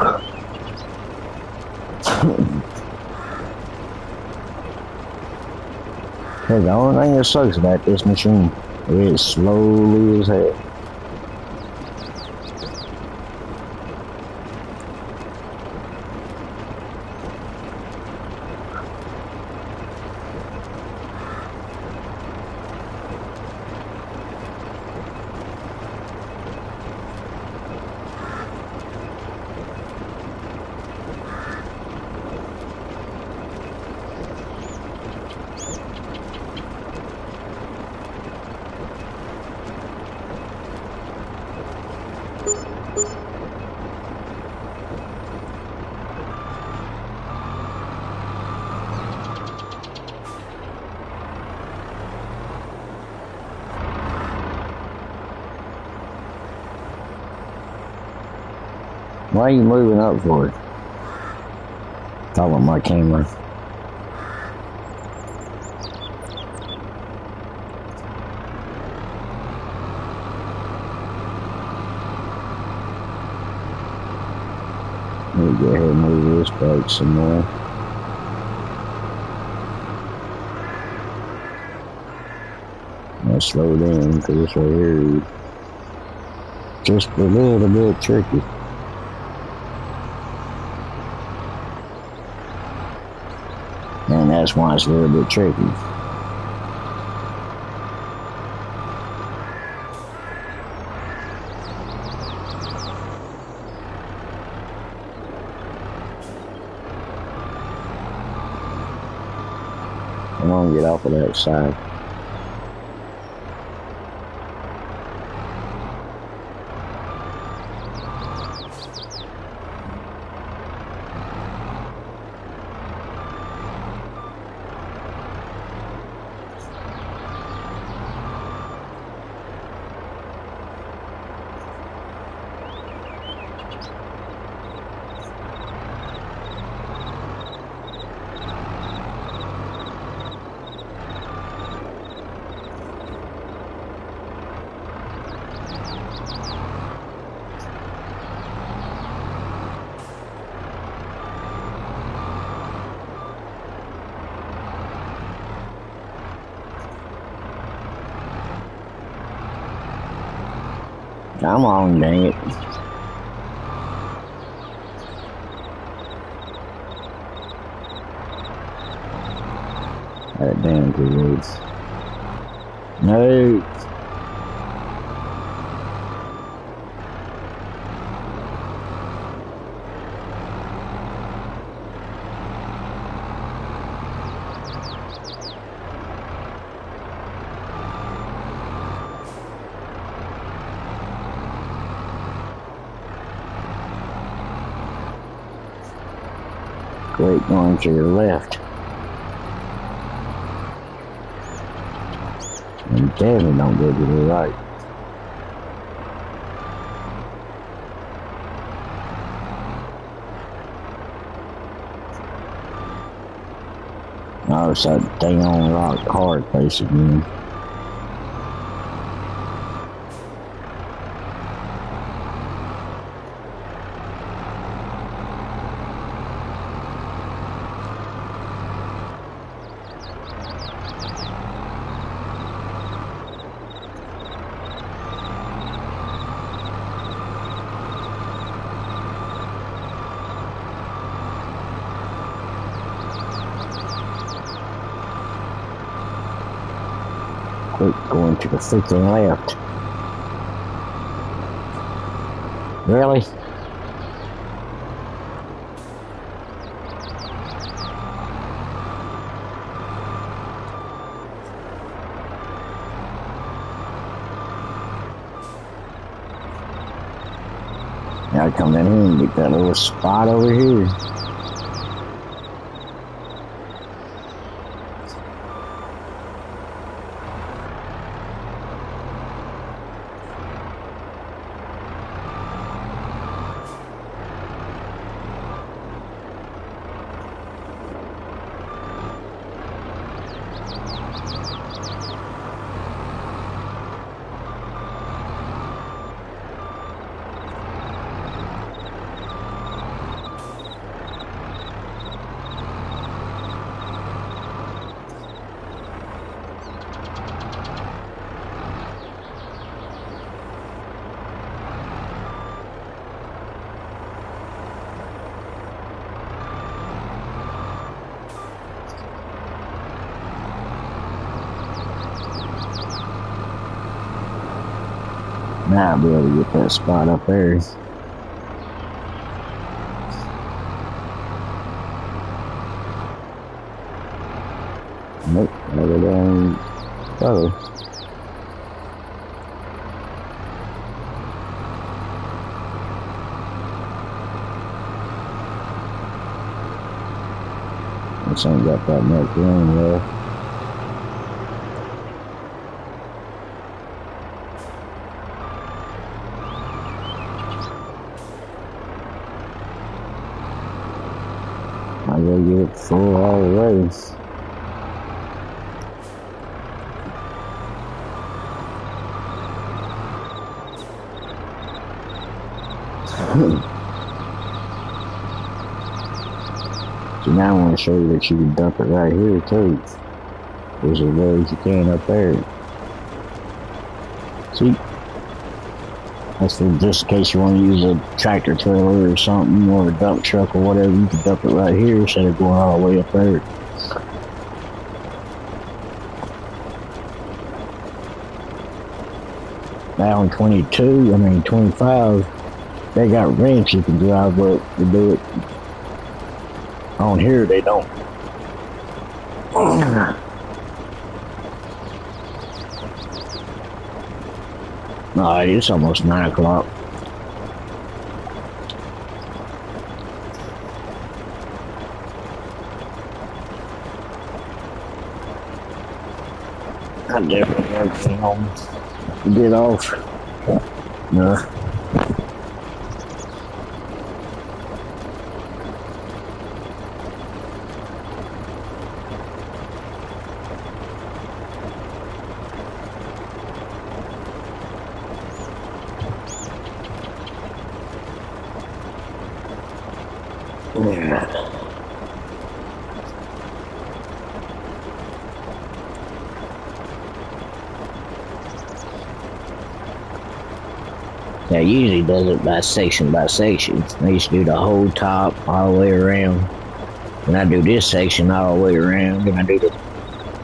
The only thing that sucks about this machine is it's slowly as hell. Why are you moving up for it? Talking about my camera. Let me go ahead and move this back some more. I'll slow down because this right here is just a little bit tricky. And that's why it's a little bit tricky. I'm gonna get off of that side. Come on, dang it. That damn good. No. Great, going to your left. And definitely don't go to the right. Oh, it's that dang on rock hard place again. Quit going to the freaking left. Really? Now I come down here and get that little spot over here. Now I'll be able to get that spot up there. Nope, gotta go down further. This ain't got that much room left. I gotta get it full all the way. So now I want to show you that you can dump it right here too. There's as low as you can up there. See? That's for just in case you want to use a tractor trailer or something, or a dump truck or whatever. You can dump it right here instead of going all the way up there. Now in 25, they got ramps you can drive up to do it. On here, they don't. Alright, it's almost 9 o'clock. I definitely gotta get home. Get off. No. Yeah. That usually does it by section by section. I used to do the whole top all the way around. Then I do this section all the way around. Then I do the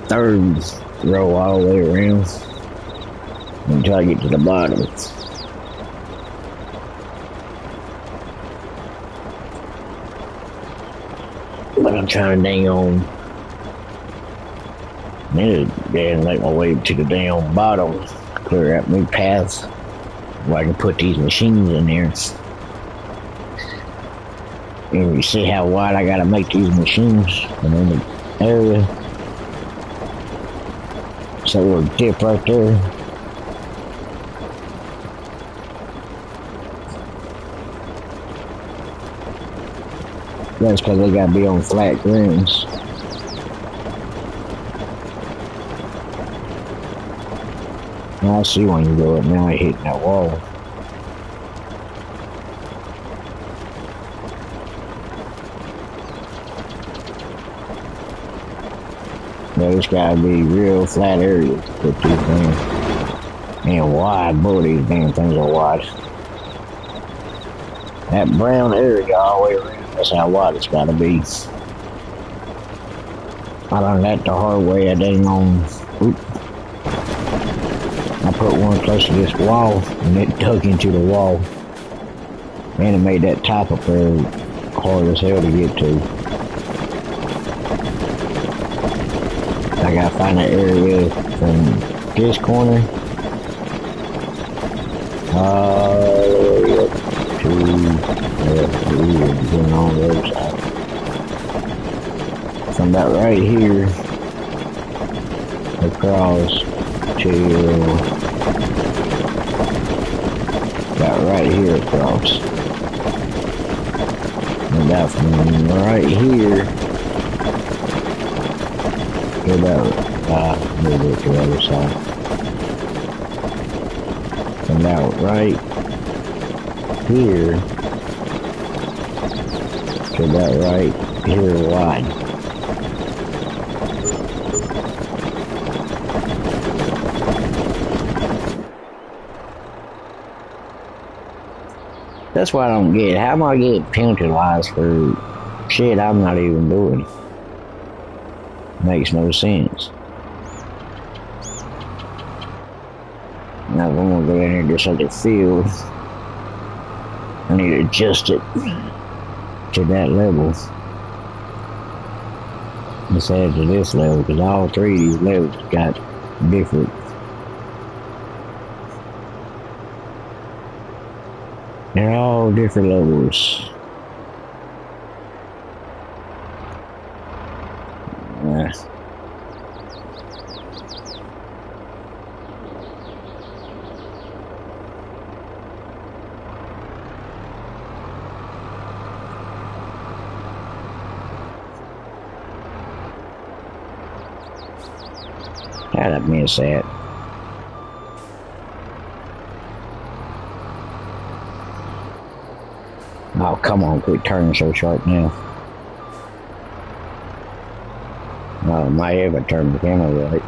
third row all the way around until I get to the bottom. But I'm trying to dang on. Then make my way to the damn bottom, clear out new paths where I can put these machines in there. And you see how wide I gotta make these machines and in the area. So a little dip right there. That's because they gotta be on flat grounds. I see when you go up now, I hit that wall. Yeah, this gotta be real flat areas to put these things. And wide, boy, these damn things are wide. That brown area all the way around, that's how wide it's gotta be. I learned that the hard way. I dang on. Oop. I put one close to this wall and it dug into the wall. And it made that top up there hard as hell to get to. I gotta find an area from this corner all the way up to going on the other side. From about right here across to about right here across. And about from right here to about move it to the other side. And about right here to about right here wide. That's what I don't get. How am I getting penalized for shit I'm not even doing? Makes no sense. Now if I'm gonna go in here just like a field, I need to adjust it to that level instead of to this level, because all three of these levels got different. They're all different levels. How'd I miss that? Oh, come on, quit turning so sharp now. No, I might ever turn the camera right.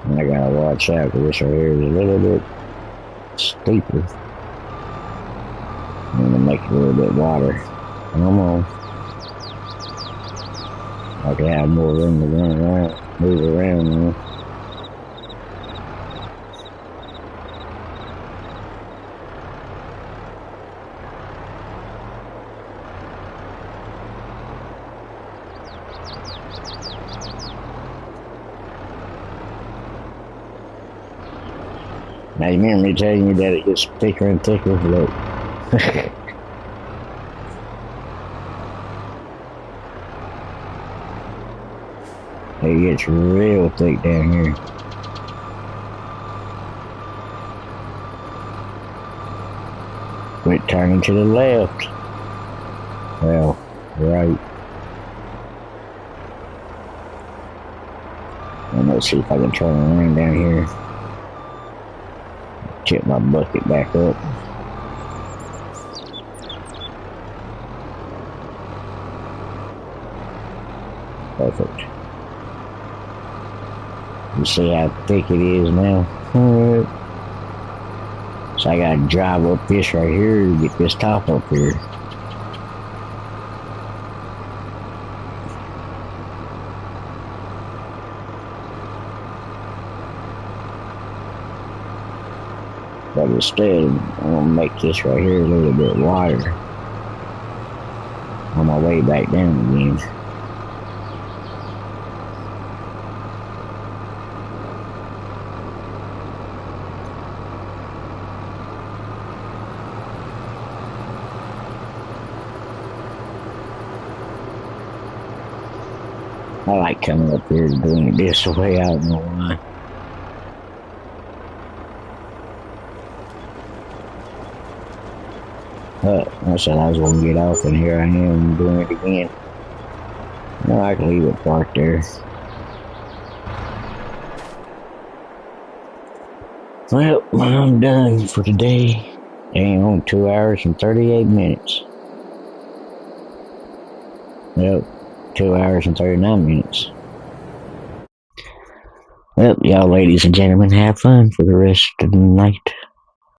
And I gotta watch out because this right here is a little bit steeper. I'm gonna make it a little bit wider. Come on. I can have more room to run around, move around now. Now you remember me telling you that it gets thicker and thicker? Look. It gets real thick down here. Quit turning to the left. Well, right. And let's see if I can turn around down here. Tip my bucket back up. Perfect. You see how thick it is now? Alright. So I gotta drive up this right here to get this top up here. But instead, I'm gonna make this right here a little bit wider on my way back down again. I like coming up here and doing it this way, I don't know why. I said I was gonna get off, and here I am doing it again. No, I can leave it parked there. Well, I'm done for today. Dang, on 2 hours and 38 minutes. Yep, 2 hours and 39 minutes. Well, y'all ladies and gentlemen, have fun for the rest of the night.